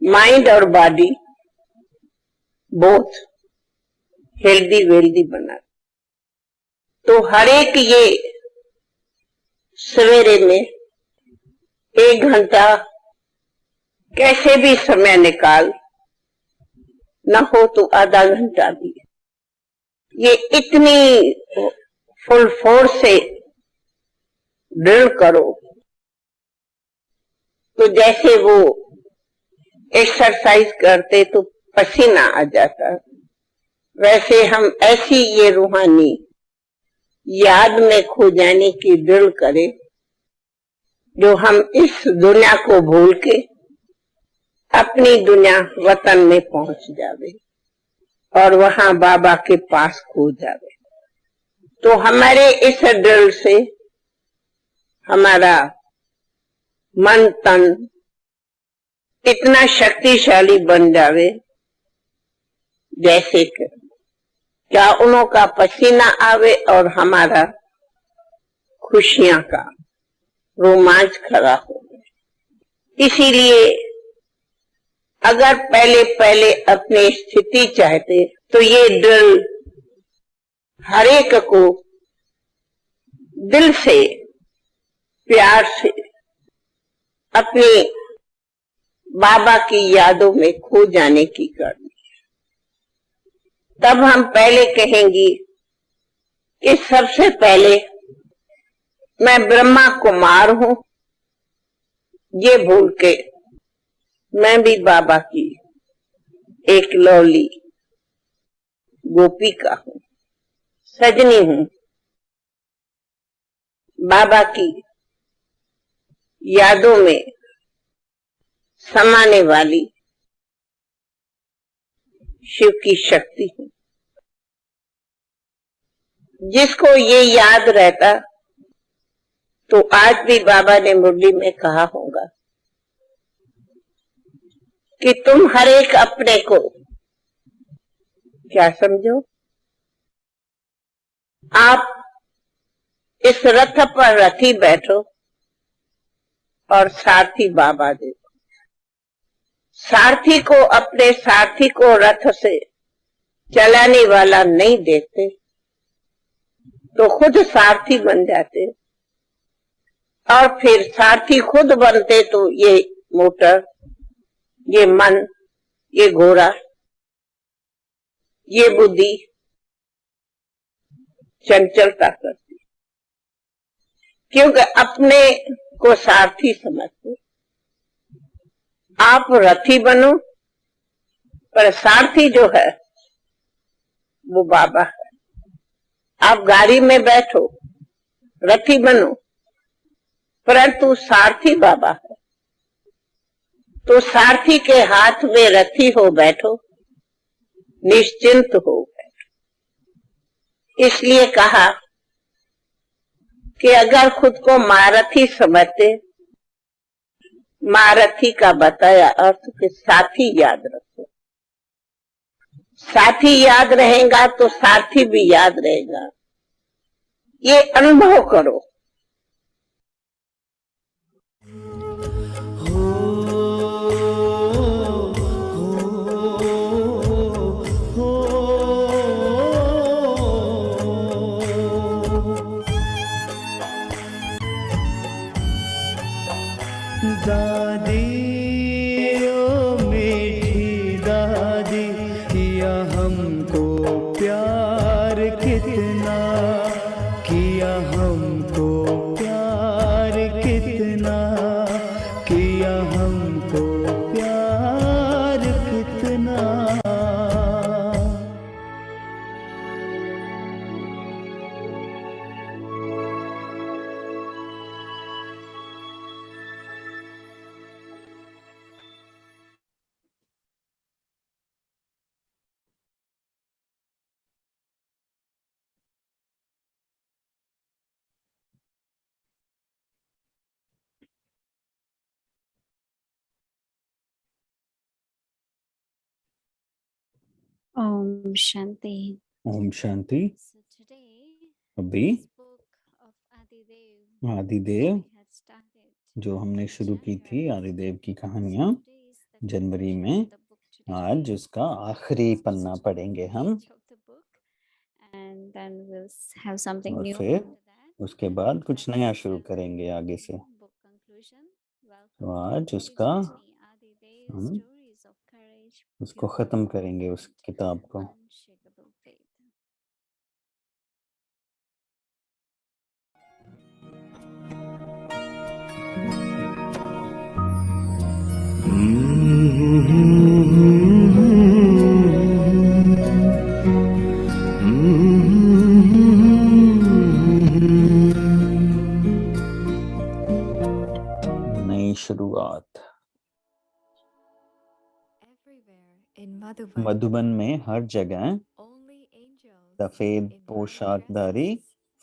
S2: माइंड और बॉडी बोथ हेल्दी वेल्दी बना। तो हर एक ये सवेरे में 1 घंटा कैसे भी समय निकाल, न हो तो आधा घंटा भी, ये इतनी फुल फोर्स से ड्रिल करो तो जैसे वो एक्सरसाइज करते तो पसीना आ जाता, वैसे हम ऐसी ये रूहानी याद में खो जाने की ड्रिल करें, जो हम इस दुनिया को भूल के अपनी दुनिया वतन में पहुंच जावे और वहां बाबा के पास खो जावे। तो हमारे इस ड्रिल से हमारा मन तन इतना शक्तिशाली बन जावे जैसे कि क्या उन्हों का पसीना आवे और हमारा खुशियां का रोमांच खड़ा हो। इसीलिए अगर पहले पहले अपनी स्थिति चाहते तो ये ड्रिल हर एक को दिल से प्यार से अपनी बाबा की यादों में खो जाने की करनी। तब हम पहले कहेंगी कि सबसे पहले मैं ब्रह्मा कुमार हूं, ये भूल के मैं भी बाबा की एक लौली गोपिका हूं, सजनी हूं, बाबा की यादों में समाने वाली शिव की शक्ति हूं। जिसको ये याद रहता तो आज भी बाबा ने मुरली में कहा होगा कि तुम हर एक अपने को क्या समझो, आप इस रथ पर रथी बैठो और सारथी बाबा देखो। सारथी को अपने सारथी को रथ से चलाने वाला नहीं देखते तो खुद सारथी बन जाते, और फिर सारथी खुद बनते तो ये मोटर, ये मन, ये घोड़ा, ये बुद्धि चंचलता करती, क्योंकि अपने को सारथी समझते। आप रथी बनो पर सारथी जो है वो बाबा है। आप गाड़ी में बैठो, रथी बनो, परंतु सारथी बाबा है। तो सारथी के हाथ में रथी हो बैठो, निश्चिंत हो बैठो। इसलिए कहा कि अगर खुद को महारथी समझते, महारथी का बताया अर्थ कि साथी याद रखो। साथी याद रहेगा तो सारथी भी याद रहेगा। ये अनुभव करो।
S5: दादी ओ मीठी दादी Om Shanti.
S3: Om Shanti.
S5: So today,
S3: अभी
S5: this book of Adidev,
S3: आदिदेव
S5: we had started
S3: जो हमने
S5: in
S3: शुरू की थी
S5: January.
S3: आदिदेव की
S5: So
S3: कहानियां
S5: today is the
S3: January
S5: conclusion
S3: में,
S5: of the book
S3: आज
S5: today.
S3: उसका आखिरी
S5: First
S3: पन्ना पढ़ेंगे हम,
S5: page of the book, and then we'll have something
S3: और
S5: new
S3: फिर
S5: after that.
S3: उसके बाद कुछ
S5: Let's
S3: नया शुरू
S5: have
S3: करेंगे आगे से।
S5: book conclusion.
S3: तो
S5: Welcome
S3: आज
S5: to
S3: उसका
S5: Teach Me Adidev
S3: हम
S5: Stories of Courage,
S3: उसको
S5: Purity,
S3: खत्म करेंगे, उस
S5: and
S3: किताब को।
S5: Unshakable Faith.
S3: नई शुरुआत। मधुबन में हर जगह सफेद पोशाकधारी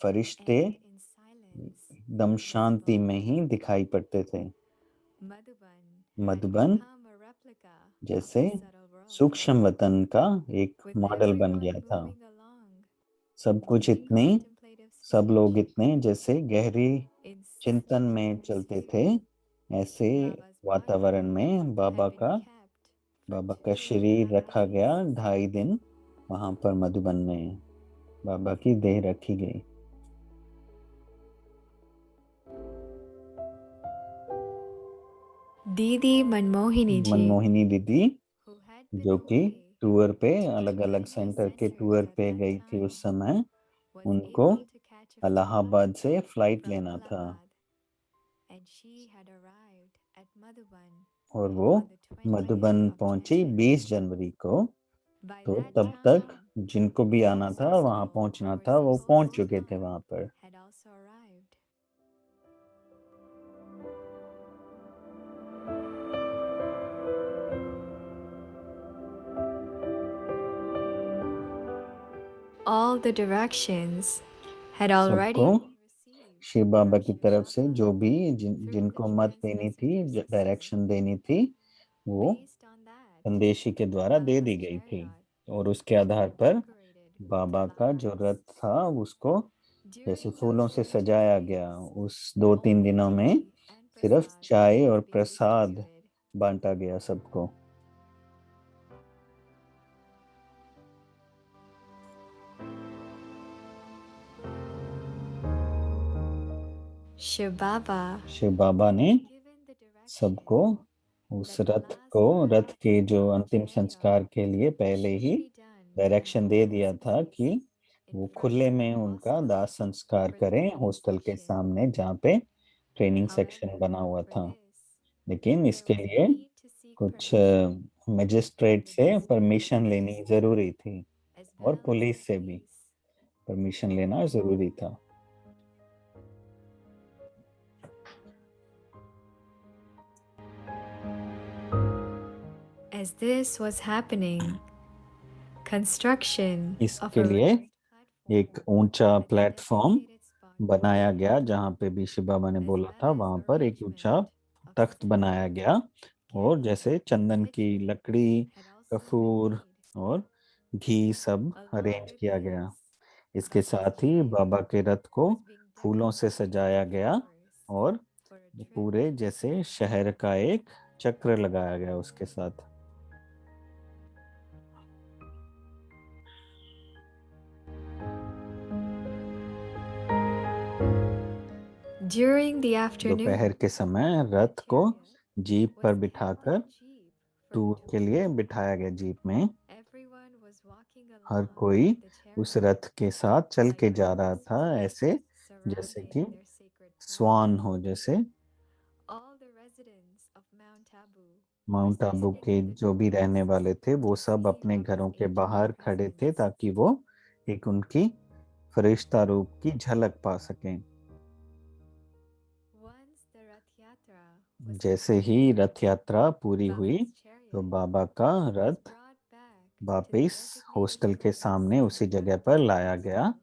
S3: फरिश्ते एकदम शांति में ही दिखाई पड़ते थे। मधुबन जैसे सूक्ष्म वतन का एक मॉडल बन गया था। सब लोग इतने जैसे गहरी चिंतन में चलते थे। ऐसे वातावरण में बाबा का शरीर रखा गया 2.5 दिन वहां पर मधुबन में बाबा की देह रखी गई।
S6: दीदी मनमोहिनी
S3: दीदी जो कि टूर पे अलग अलग सेंटर के टूर पे गई थी उस समय, उनको इलाहाबाद से फ्लाइट लेना था और वो मधुबन पहुंची 20 जनवरी को। तो तब तक जिनको भी आना था वहां पहुंचना था वो पहुंच चुके थे वहां पर।
S6: All the directions had already
S3: सबको
S6: been received.
S3: शिव बाबा की
S6: from
S3: तरफ से
S6: Shri
S3: जो भी
S6: Through
S3: जिनको
S6: the
S3: मत देनी थी, डायरेक्शन देनी थी, वो
S6: Based on that,
S3: संदेशी के द्वारा दे दी
S6: Baba's
S3: गई थी।
S6: chariot
S3: और उसके आधार पर
S6: decorated with
S3: बाबा का जो
S6: flowers.
S3: रथ था उसको जैसे
S6: During
S3: फूलों
S6: those
S3: से
S6: 2
S3: सजाया
S6: days,
S3: गया। उस 2-3
S6: only
S3: दिनों में
S6: tea and
S3: सिर्फ
S6: prasad
S3: चाय और
S6: had been
S3: प्रसाद
S6: distributed.
S3: बांटा गया सबको।
S6: Shiv Baba
S3: शिव बाबा ने
S6: had given the
S3: सबको
S6: direction
S3: उस
S6: that the
S3: रथ
S6: last
S3: को, रथ
S6: path
S3: के जो
S6: of
S3: अंतिम
S6: chariot
S3: संस्कार के लिए पहले
S6: should
S3: he
S6: be done in
S3: direction they
S6: open
S3: दिया था
S6: space
S3: कि
S6: in
S3: वो
S6: front
S3: खुले
S6: of the
S3: में उनका
S6: hostel
S3: दाह संस्कार
S6: for the
S3: करें
S6: training
S3: हॉस्टल के
S6: section.
S3: सामने जहाँ पे ट्रेनिंग सेक्शन
S6: However,
S3: बना हुआ
S6: for
S3: था।
S6: this,
S3: लेकिन
S6: there
S3: इसके
S6: was a
S3: लिए
S6: need to seek
S3: कुछ
S6: permission
S3: मजिस्ट्रेट
S6: from the
S3: से
S6: district
S3: परमिशन लेनी
S6: police
S3: जरूरी थी
S6: as
S3: और
S6: well as
S3: पुलिस
S6: the
S3: से भी
S6: police.
S3: परमिशन लेना जरूरी था।
S6: As this was happening, construction of
S3: इसके
S6: a
S3: लिए
S6: raised platform
S3: एक ऊंचा
S6: at the
S3: platform
S6: designated spot was
S3: बनाया
S6: begun,
S3: गया जहाँ पे भी शिव बाबा ने
S6: as
S3: बोला
S6: well
S3: था
S6: as
S3: वहां पर एक ऊंचा
S6: arrangement of
S3: तख्त बनाया
S6: sandalwood,
S3: गया। और
S6: candles,
S3: जैसे चंदन की
S6: pitchforks
S3: लकड़ी,
S6: had also been
S3: Kapoor
S6: made.
S3: और घी सब
S6: Along
S3: अरेंज
S6: with
S3: किया गया।
S6: this,
S3: इसके
S6: Baba's
S3: साथ ही
S6: chariot
S3: बाबा के रथ को
S6: was being
S3: फूलों से
S6: decorated
S3: सजाया
S6: with
S3: गया
S6: flowers
S3: और
S6: for a trip
S3: पूरे
S6: to
S3: जैसे
S6: Mumbai.
S3: शहर का एक चक्र लगाया गया उसके साथ।
S6: During the afternoon,
S3: दोपहर के समय रथ को जीप
S6: was
S3: पर
S6: kept
S3: बिठाकर
S6: in jeep for the
S3: tour के
S6: tour.
S3: लिए बिठाया गया जीप में।
S6: Everyone was walking
S3: her
S6: along
S3: कोई
S6: with the
S3: उस
S6: chariot
S3: रथ के साथ चल
S6: like
S3: के जा रहा
S6: birds
S3: था, ऐसे जैसे
S6: surrounding
S3: कि
S6: their sacred
S3: स्वान
S6: plow.
S3: हो। जैसे
S6: All the residents of Mount Abu
S3: mount
S6: were
S3: Abu
S6: standing
S3: के
S6: in the
S3: जो भी रहने
S6: doorways
S3: वाले थे वो
S6: to
S3: सब
S6: see
S3: अपने
S6: Baba's
S3: घरों के
S6: angelic
S3: बाहर खड़े थे
S6: presence.
S3: ताकि वो एक उनकी फरिश्ता रूप की झलक पा सकें।
S6: Once the Rath Yatra was
S3: जैसे ही
S6: completed,
S3: रथ यात्रा पूरी हुई
S6: Baba's
S3: तो
S6: chariot
S3: बाबा का
S6: was
S3: Rath
S6: brought back to the
S3: वापस
S6: designated
S3: हॉस्टल के
S6: place
S3: सामने उसी
S6: at
S3: जगह
S6: the
S3: पर लाया
S6: hostel.
S3: गया।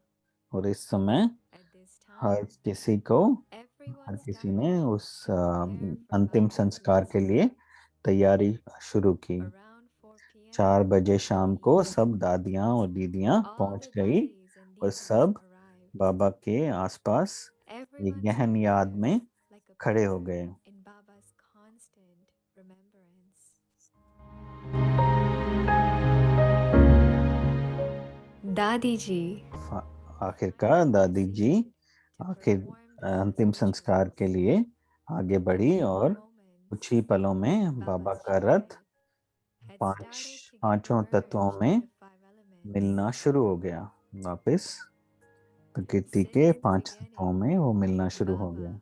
S3: और इस समय
S6: At this
S3: हर
S6: time,
S3: किसी को
S6: everyone
S3: हर किसी
S6: started
S3: ने उस
S6: to prepare for
S3: अंतिम
S6: Baba's
S3: संस्कार
S6: last
S3: के लिए
S6: ride.
S3: तैयारी शुरू की।
S6: Around 4 p.m.,
S3: 4 बजे शाम को सब दादियाँ और दीदियाँ
S6: all
S3: पहुंच
S6: the
S3: गई
S6: daddies and
S3: और
S6: didis
S3: सब
S6: arrived.
S3: बाबा के आसपास एक
S6: Everyone
S3: गहन
S6: stood
S3: याद में
S6: there like a
S3: खड़े हो
S6: person
S3: गए।
S6: in Baba's constant remembrance. Dadi ji
S3: आखिरकार दादी जी
S6: to
S3: आखिर
S6: perform the
S3: अंतिम
S6: last
S3: संस्कार के
S6: rituals.
S3: लिए आगे
S6: In
S3: बढ़ी
S6: a few
S3: और
S6: moments,
S3: कुछ ही पलों में बाबा
S6: Baba's
S3: का रथ
S6: chariot had started to get
S3: पांचों तत्वों
S6: merged
S3: में
S6: with the 5 elements.
S3: मिलना शुरू हो गया। वापस प्रकृति के
S6: Since the
S3: 5 तत्वों में वो मिलना शुरू हो गया।
S6: Baba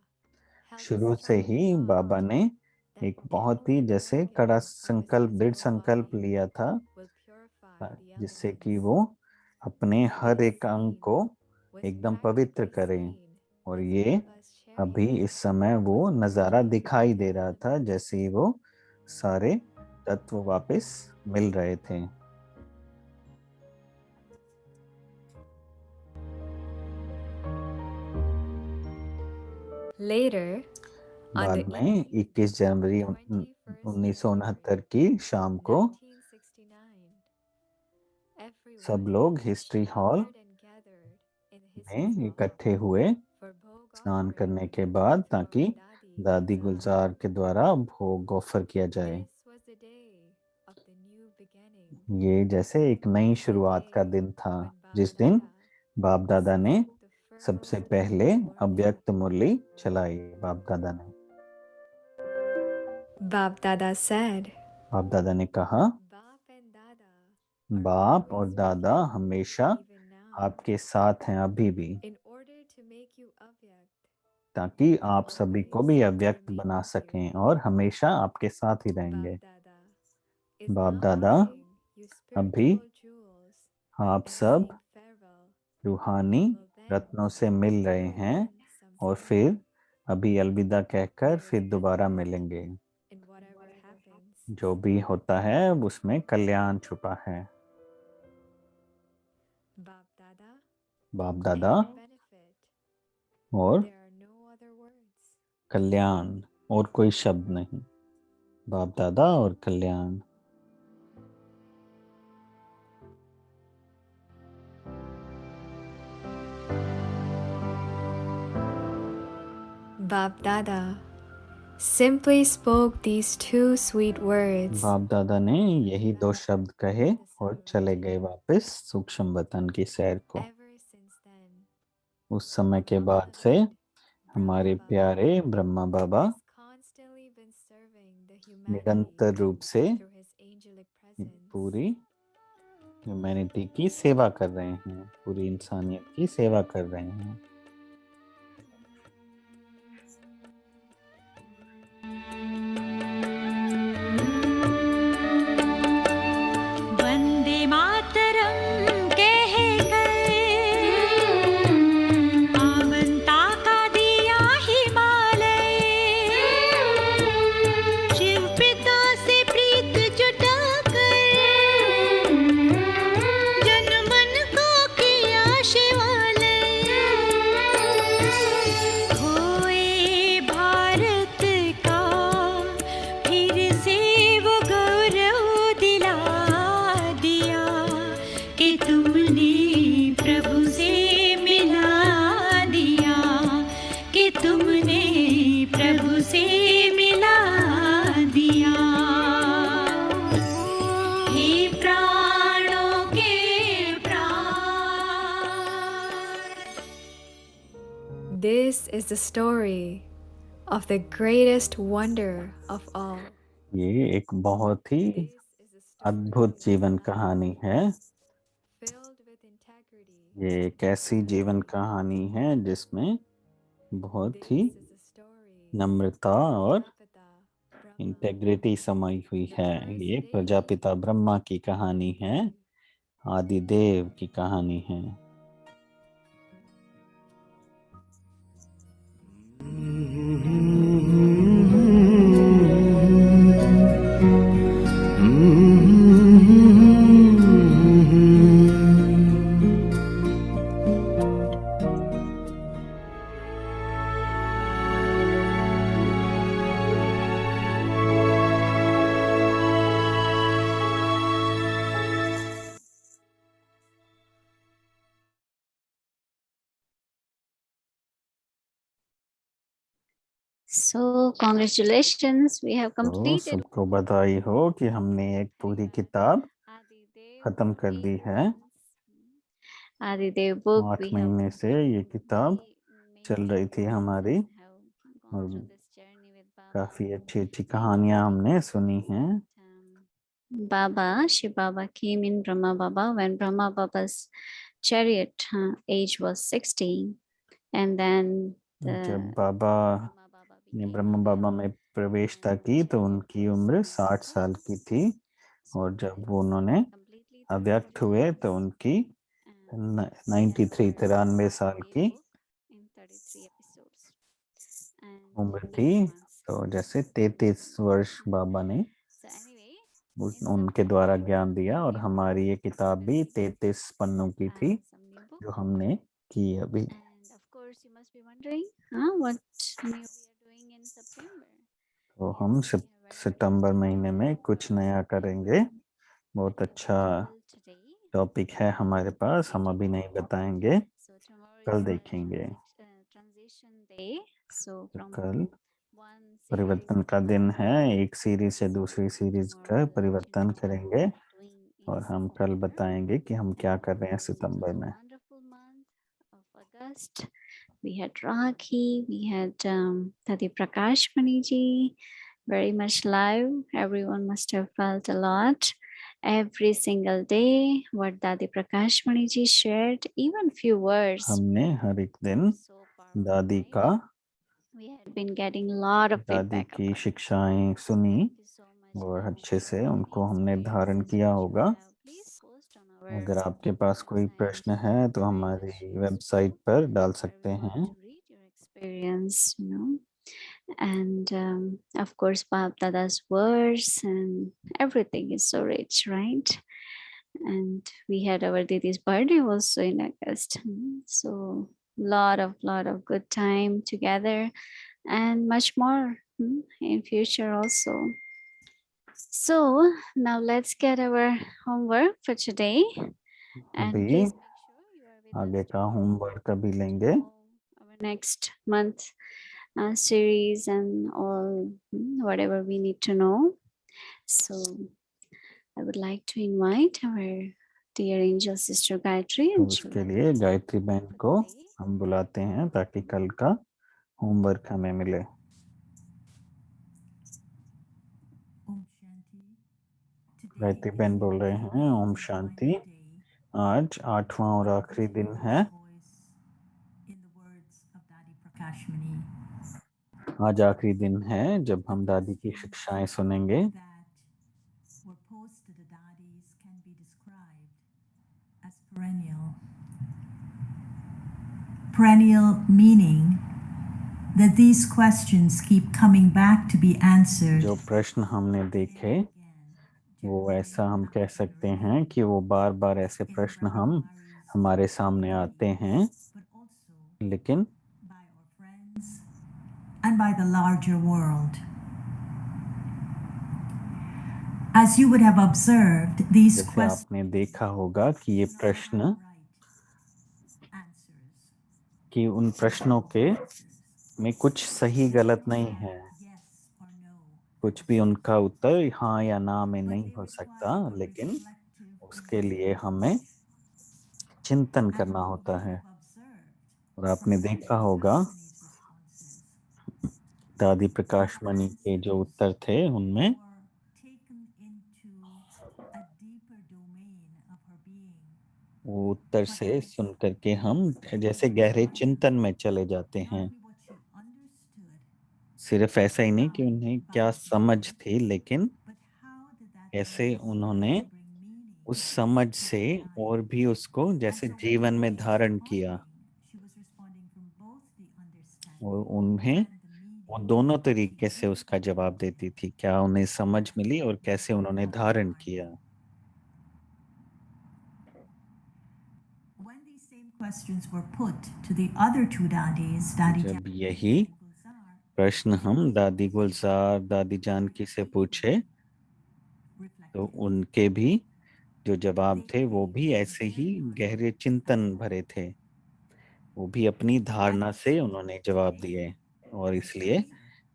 S6: held a
S3: शुरू से
S6: strong
S3: ही बाबा
S6: resolve
S3: ने
S6: that
S3: एक
S6: till
S3: बहुत ही
S6: the
S3: जैसे
S6: organ
S3: कड़ा
S6: of his
S3: संकल्प दृढ़
S6: physical
S3: संकल्प
S6: body
S3: लिया था
S6: will purify the
S3: जिससे कि
S6: elements.
S3: वो अपने हर
S6: This
S3: एक अंग
S6: scene
S3: को
S6: was
S3: एकदम पवित्र
S6: practically
S3: करें
S6: seen
S3: और
S6: as
S3: ये
S6: Baba's
S3: अभी
S6: chariot
S3: इस समय वो
S6: was
S3: नज़ारा
S6: merging
S3: दिखाई दे
S6: with the
S3: रहा था
S6: elements.
S3: जैसे ही वो सारे तत्व वापस मिल रहे थे।
S6: Later, on
S3: बाद
S6: the
S3: में
S6: evening
S3: 21 January
S6: of the 21st of
S3: 1969 की शाम
S6: January,
S3: को
S6: 1969,
S3: सब
S6: everyone
S3: लोग history hall
S6: showered and gathered in the history
S3: में
S6: hall
S3: इकट्ठे हुए
S6: for Bhog
S3: स्नान
S6: offering
S3: करने के बाद
S6: to
S3: ताकि
S6: our Dadi
S3: दादी
S6: Gulzar.
S3: गुलजार के द्वारा भोग ऑफर किया जाए।
S6: This was the day of the new beginning,
S3: ये जैसे एक नई
S6: the
S3: शुरुआत का
S6: day
S3: दिन था
S6: when Bab
S3: जिस दिन
S6: Dada
S3: बाप दादा ने
S6: spoke the
S3: सबसे
S6: first
S3: पहले
S6: warning.
S3: अव्यक्त मुरली चलाई। बाप दादा ने
S6: Bab Dada said,
S3: बाप दादा ने कहा
S6: Bap and Dada are
S3: बाप और
S6: always with
S3: दादा
S6: you,
S3: हमेशा
S6: even now,
S3: आपके साथ हैं अभी भी,
S6: in order to make you avyakt
S3: ताकि
S6: and
S3: आप सभी को
S6: always
S3: भी
S6: to
S3: अव्यक्त
S6: remain
S3: बना
S6: with you.
S3: सकें और हमेशा आपके साथ ही रहेंगे।
S6: Bab Dada is
S3: बाप
S6: now
S3: दादा
S6: bidding you
S3: अभी
S6: spiritual jewels
S3: आप
S6: and
S3: सब
S6: saying farewell
S3: रूहानी
S6: and will then
S3: रत्नों से मिल
S6: meet
S3: रहे
S6: you
S3: हैं
S6: again
S3: और
S6: sometime.
S3: फिर अभी अलविदा कहकर
S6: There is
S3: फिर दोबारा
S6: benefit
S3: मिलेंगे।
S6: in whatever happens.
S3: जो भी होता है उसमें कल्याण छुपा है।
S6: Bab Dada
S3: बाप दादा
S6: and benefit.
S3: और
S6: There are no other words.
S3: कल्याण और कोई शब्द नहीं। बाप दादा और कल्याण।
S6: Bab Dada simply spoke these two sweet words.
S3: बाप दादा ने यही 2 शब्द कहे और चले गए वापस सूक्ष्म वतन की सैर को।
S6: Ever since then,
S3: उस समय के
S6: our
S3: बाद से
S6: beloved
S3: हमारे
S6: Brahma Baba
S3: प्यारे ब्रह्मा बाबा
S6: has constantly been serving the humanity
S3: निरंतर रूप से
S6: through his angelic presence.
S3: पूरी ह्यूमैनिटी की सेवा कर रहे हैं, पूरी इंसानियत की सेवा कर रहे हैं।
S7: वंदे मातरम कहकर आवंता का दिया हिमालय, शिव पिता से प्रीत जुटाकर जन मन को किया शिवालय। खोए भारत का फिर से वो गौरव दिला दिया कि तुमने प्रभु से मिला दिया, कि तुमने प्रभु से मिला दिया। हे प्राणों के प्राण।
S6: This is the story of the greatest wonder of all.
S3: ये एक बहुत ही
S6: This is the story
S3: अद्भुत
S6: of
S3: जीवन
S6: life
S3: कहानी है।
S6: filled with integrity.
S3: ये एक ऐसी जीवन कहानी है जिसमें बहुत
S6: This
S3: he
S6: is the story
S3: नम्रता और
S6: Prajapita Brahma.
S3: इंटेग्रिटी समाई हुई है। ये प्रजापिता ब्रह्मा की कहानी है, आदिदेव की कहानी है।
S5: So congratulations, we have
S3: तो
S5: completed.
S3: सबको बधाई हो कि हमने एक पूरी किताब खत्म कर दी है।
S5: Adidev book
S3: 8
S5: we have
S3: महीने से ये किताब चल रही थी हमारी और काफी अच्छी अच्छी कहानियां हमने सुनी हैं।
S5: Baba, Shiv Baba came in Brahma Baba when Brahma Baba's chariot age was 16, and then
S3: जब बाबा ने ब्रह्म बाबा में प्रवेशता की तो उनकी उम्र 60 साल की थी और जब वो उन्होंने अव्यक्त हुए तो उनकी 93 साल की उम्र थी। तो जैसे 33 वर्ष बाबा ने उनके द्वारा ज्ञान दिया और हमारी ये किताब भी 33 पन्नों की थी जो हमने की अभी। तो हम सितंबर महीने में कुछ नया करेंगे। बहुत अच्छा टॉपिक है हमारे पास, हम अभी नहीं बताएंगे, कल देखेंगे। तो कल परिवर्तन का दिन है, एक सीरीज से दूसरी सीरीज का परिवर्तन करेंगे और हम कल बताएंगे कि हम क्या कर रहे हैं सितंबर में।
S5: We had Rakhi, we had Tati Prakash Maniji, very much live. Everyone must have felt a lot. Every single day, what Dadi Prakash Maniji shared, even few words.
S3: हमने हर एक दिन दादी का
S5: We had been getting a lot of
S3: दादी
S5: feedback.
S3: की शिक्षाएं सुनी और अच्छे से उनको हमने धारण किया होगा। अगर आपके पास कोई प्रश्न है तो हमारी वेबसाइट पर डाल सकते हैं।
S5: Experience, you know, and of course, Bab Dada's words and everything is so rich, right? And we had our Didi's birthday also in August, so lot of good time together, and much more in future also. So now let's get our homework for today. And
S3: अभी
S5: please make sure you are with
S3: आगे
S5: us
S3: का
S5: tomorrow
S3: होमवर्क अभी लेंगे।
S5: our next month series and all whatever we need to know. So I would like to invite our dear angel sister Gayatri.
S3: तो
S5: And she
S3: उसके
S5: will
S3: लिए गायत्री बहन को हम बुलाते हैं ताकि कल का होमवर्क हमें मिले। गायत्री बहन बोल रहे हैं ओम शांति। आज 8वां और आखिरी दिन है। आज आखिरी दिन है जब हम दादी की शिक्षाएं सुनेंगे।
S8: Perennial meaning that these questions keep coming back to be answered.
S3: जो प्रश्न हमने देखे वो ऐसा हम कह सकते हैं कि वो बार बार ऐसे प्रश्न हमारे सामने आते हैं, लेकिन
S8: and by the larger world. As you would have observed, these
S3: जैसे
S8: questions
S3: आपने देखा होगा कि ये प्रश्न कि उन प्रश्नों के में कुछ सही गलत नहीं है, कुछ भी उनका उत्तर हाँ या ना में नहीं हो सकता, लेकिन उसके लिए हमें चिंतन करना होता है। और आपने देखा होगा दादी प्रकाश मणि के जो उत्तर थे उनमें वो उत्तर से सुन करके हम जैसे गहरे चिंतन में चले जाते हैं। सिर्फ ऐसा ही नहीं कि उन्हें क्या समझ थी, लेकिन कैसे उन्होंने उस समझ से और भी उसको जैसे जीवन में धारण किया। और उन्हें वो दोनों तरीके से उसका जवाब देती थी, क्या उन्हें समझ मिली और कैसे उन्होंने धारण किया। जब यही प्रश्न हम दादी गुलजार दादी जानकी से पूछे तो उनके भी जो जवाब थे वो भी ऐसे ही गहरे चिंतन भरे थे। वो भी अपनी धारणा से उन्होंने जवाब दिए और इसलिए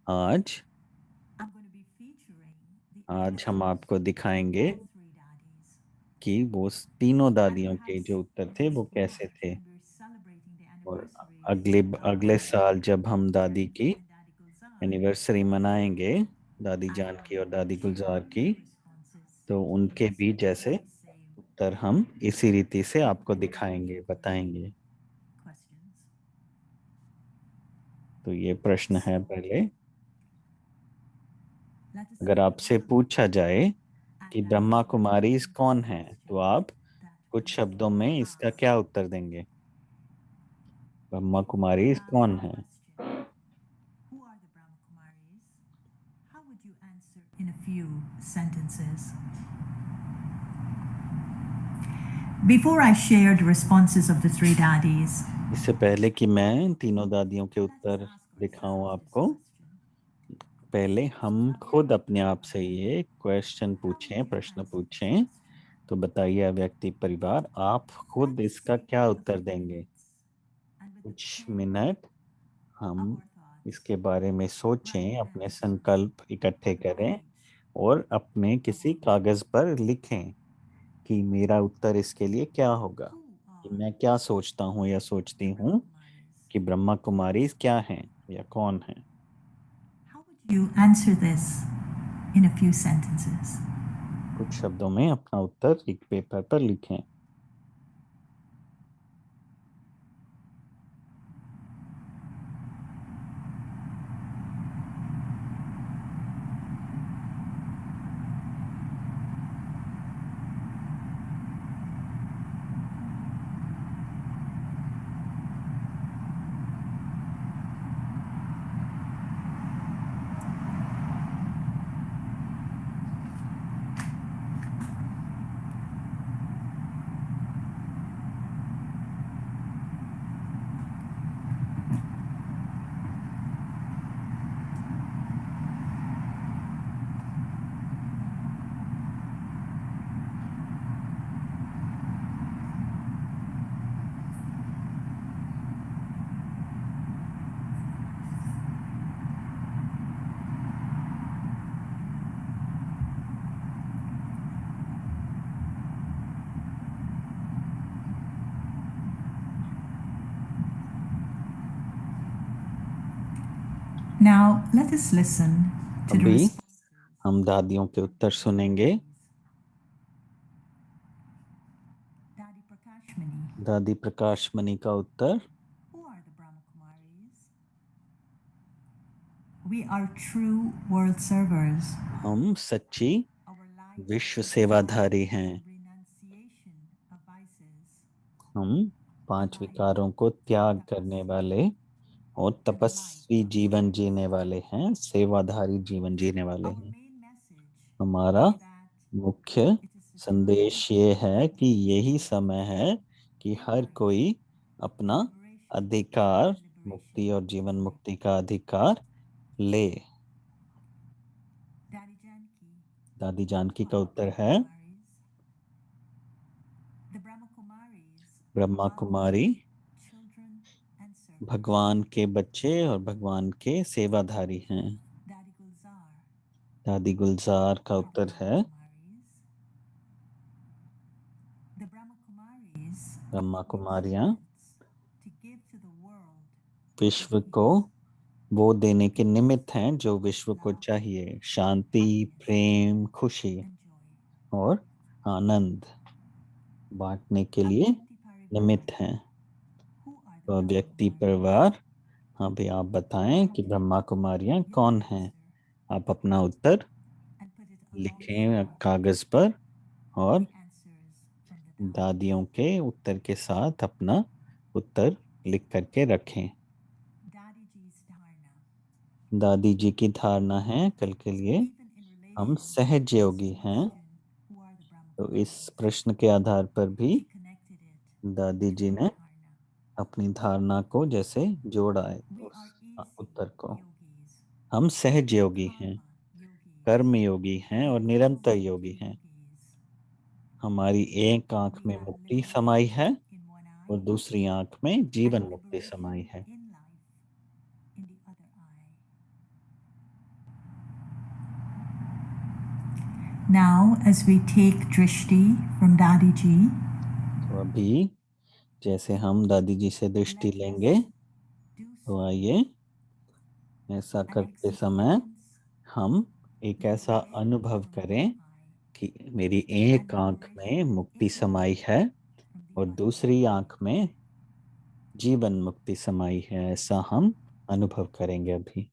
S3: आज
S8: I'm going to be featuring the
S3: आज हम
S8: answers
S3: आपको दिखाएंगे
S8: of three daddies.
S3: कि वो तीनों
S8: And
S3: दादियों के
S8: perhaps
S3: जो उत्तर थे
S8: this
S3: वो कैसे
S8: March,
S3: थे।
S8: when we're celebrating the
S3: और
S8: anniversary
S3: अगले साल जब हम दादी
S8: Daddy
S3: की
S8: and Daddy Gulzar,
S3: एनिवर्सरी मनाएंगे, दादी
S8: I
S3: जान
S8: will
S3: की और दादी
S8: share
S3: गुलजार
S8: their
S3: की,
S8: responses
S3: तो
S8: in
S3: उनके
S8: this
S3: भी जैसे
S8: very same
S3: उत्तर हम इसी रीति से आपको
S8: and
S3: दिखाएंगे,
S8: very
S3: बताएंगे।
S8: questions.
S3: तो ये प्रश्न है पहले,
S8: Let us
S3: अगर आपसे पूछा जाए कि ब्रह्मा कुमारी कौन है, तो आप कुछ शब्दों में इसका क्या उत्तर देंगे? ब्रह्मा कुमारी कौन है?
S8: Who are the Brahma Kumaris? How would you answer in a few sentences? Before I share the responses of the three daddies,
S3: इससे पहले कि मैं तीनों दादियों के
S8: let us
S3: उत्तर
S8: ask
S3: दिखाऊं
S8: ourselves this
S3: आपको,
S8: question.
S3: पहले हम खुद अपने आप से ये क्वेश्चन पूछें, प्रश्न पूछें। तो बताइए व्यक्ति परिवार, आप खुद
S8: Let's
S3: इसका
S8: take
S3: क्या
S8: a
S3: उत्तर
S8: few
S3: देंगे?
S8: minutes and with the
S3: कुछ
S8: pen
S3: मिनट
S8: of
S3: हम
S8: our thoughts,
S3: इसके बारे में
S8: write
S3: सोचें,
S8: your
S3: अपने
S8: answers
S3: संकल्प इकट्ठे
S8: on the
S3: करें
S8: page
S3: और अपने
S8: of
S3: किसी
S8: our
S3: कागज
S8: mind.
S3: पर लिखें कि मेरा उत्तर इसके लिए क्या होगा,
S8: Who
S3: कि
S8: are
S3: मैं क्या सोचता हूँ या सोचती
S8: the
S3: हूँ
S8: Brahma Kumaris?
S3: कि ब्रह्मा कुमारी क्या हैं या कौन है।
S8: How would you answer this in a few sentences?
S3: कुछ शब्दों में अपना उत्तर एक पेपर पर लिखें।
S8: Now, let us listen to the
S3: अभी
S8: responses.
S3: हम दादियों के उत्तर सुनेंगे।
S8: Daddy Prakashmani.
S3: दादी प्रकाश मणि का उत्तर,
S8: Who are the Brahma Kumaris? We are true world servers.
S3: हम सच्ची
S8: Our lives
S3: विश्व
S8: are
S3: सेवाधारी हैं।
S8: renunciation of vices.
S3: हम 5 विकारों को त्याग करने वाले और तपस्वी जीवन जीने वाले हैं, सेवाधारी जीवन जीने वाले
S8: Our
S3: हैं।
S8: main message
S3: हमारा
S8: is that
S3: मुख्य
S8: it is the
S3: संदेश
S8: time
S3: ये है कि यही समय है कि हर कोई अपना अधिकार, मुक्ति और जीवन मुक्ति का अधिकार ले।
S8: Daddy Janki.
S3: दादी जानकी का
S8: Who are
S3: उत्तर
S8: the
S3: है,
S8: Kumaris? The Brahma Kumaris
S3: Brahma
S8: are
S3: Kumari
S8: children and servants.
S3: भगवान के बच्चे और भगवान के सेवाधारी हैं।
S8: Daddy Gulzar.
S3: दादी गुलजार का
S8: Who are
S3: उत्तर
S8: the
S3: है,
S8: Kumaris? The Brahma Kumaris
S3: Brahma
S8: are
S3: कुमारियां
S8: instruments to give to the world
S3: विश्व को वो देने के निमित्त हैं जो विश्व को
S8: love,
S3: चाहिए, शांति, प्रेम, खुशी
S8: and joy.
S3: और आनंद बांटने के लिए
S8: Avyakti Parivar.
S3: निमित्त हैं।
S8: Who are the
S3: तो
S8: Brahma
S3: व्यक्ति
S8: Kumaris?
S3: परिवार, हाँ भी आप बताएं कि ब्रह्मा कुमारियां कौन हैं। आप अपना उत्तर
S8: And put it
S3: लिखें
S8: alongside
S3: कागज पर और
S8: the answers from the Dhamma.
S3: दादियों के उत्तर के साथ अपना उत्तर लिख करके रखें।
S8: Daddy Ji's dharna.
S3: दादी जी की धारणा है कल के लिए,
S8: Even in
S3: हम
S8: relation
S3: सहज
S8: to
S3: योगी
S8: this
S3: हैं।
S8: question, who are the Brahma
S3: तो इस
S8: Kumaris?
S3: प्रश्न के आधार पर भी
S8: She connected it
S3: दादी
S8: to
S3: जी
S8: her
S3: ने
S8: dharna.
S3: अपनी धारणा को जैसे जोड़ा है
S8: We
S3: उस
S8: are
S3: उत्तर
S8: easy
S3: को।
S8: yogis,
S3: हम सहज योगी हैं,
S8: karma yogis,
S3: कर्म योगी हैं और निरंतर
S8: movement
S3: योगी हैं।
S8: yogis.
S3: हमारी एक आंख
S8: We
S3: में
S8: have
S3: मुक्ति समाई है
S8: liberation in one
S3: और
S8: eye
S3: दूसरी आंख में जीवन
S8: and
S3: मुक्ति
S8: liberation
S3: समाई है।
S8: in life in the other eye. Now, as we take drishti from Dadi Ji,
S3: तो अभी जैसे हम दादी जी से दृष्टि लेंगे, तो आइए ऐसा करते समय हम एक ऐसा अनुभव करें कि मेरी एक आंख में मुक्ति समाई है और दूसरी आंख में जीवन मुक्ति समाई है। ऐसा हम अनुभव करेंगे अभी।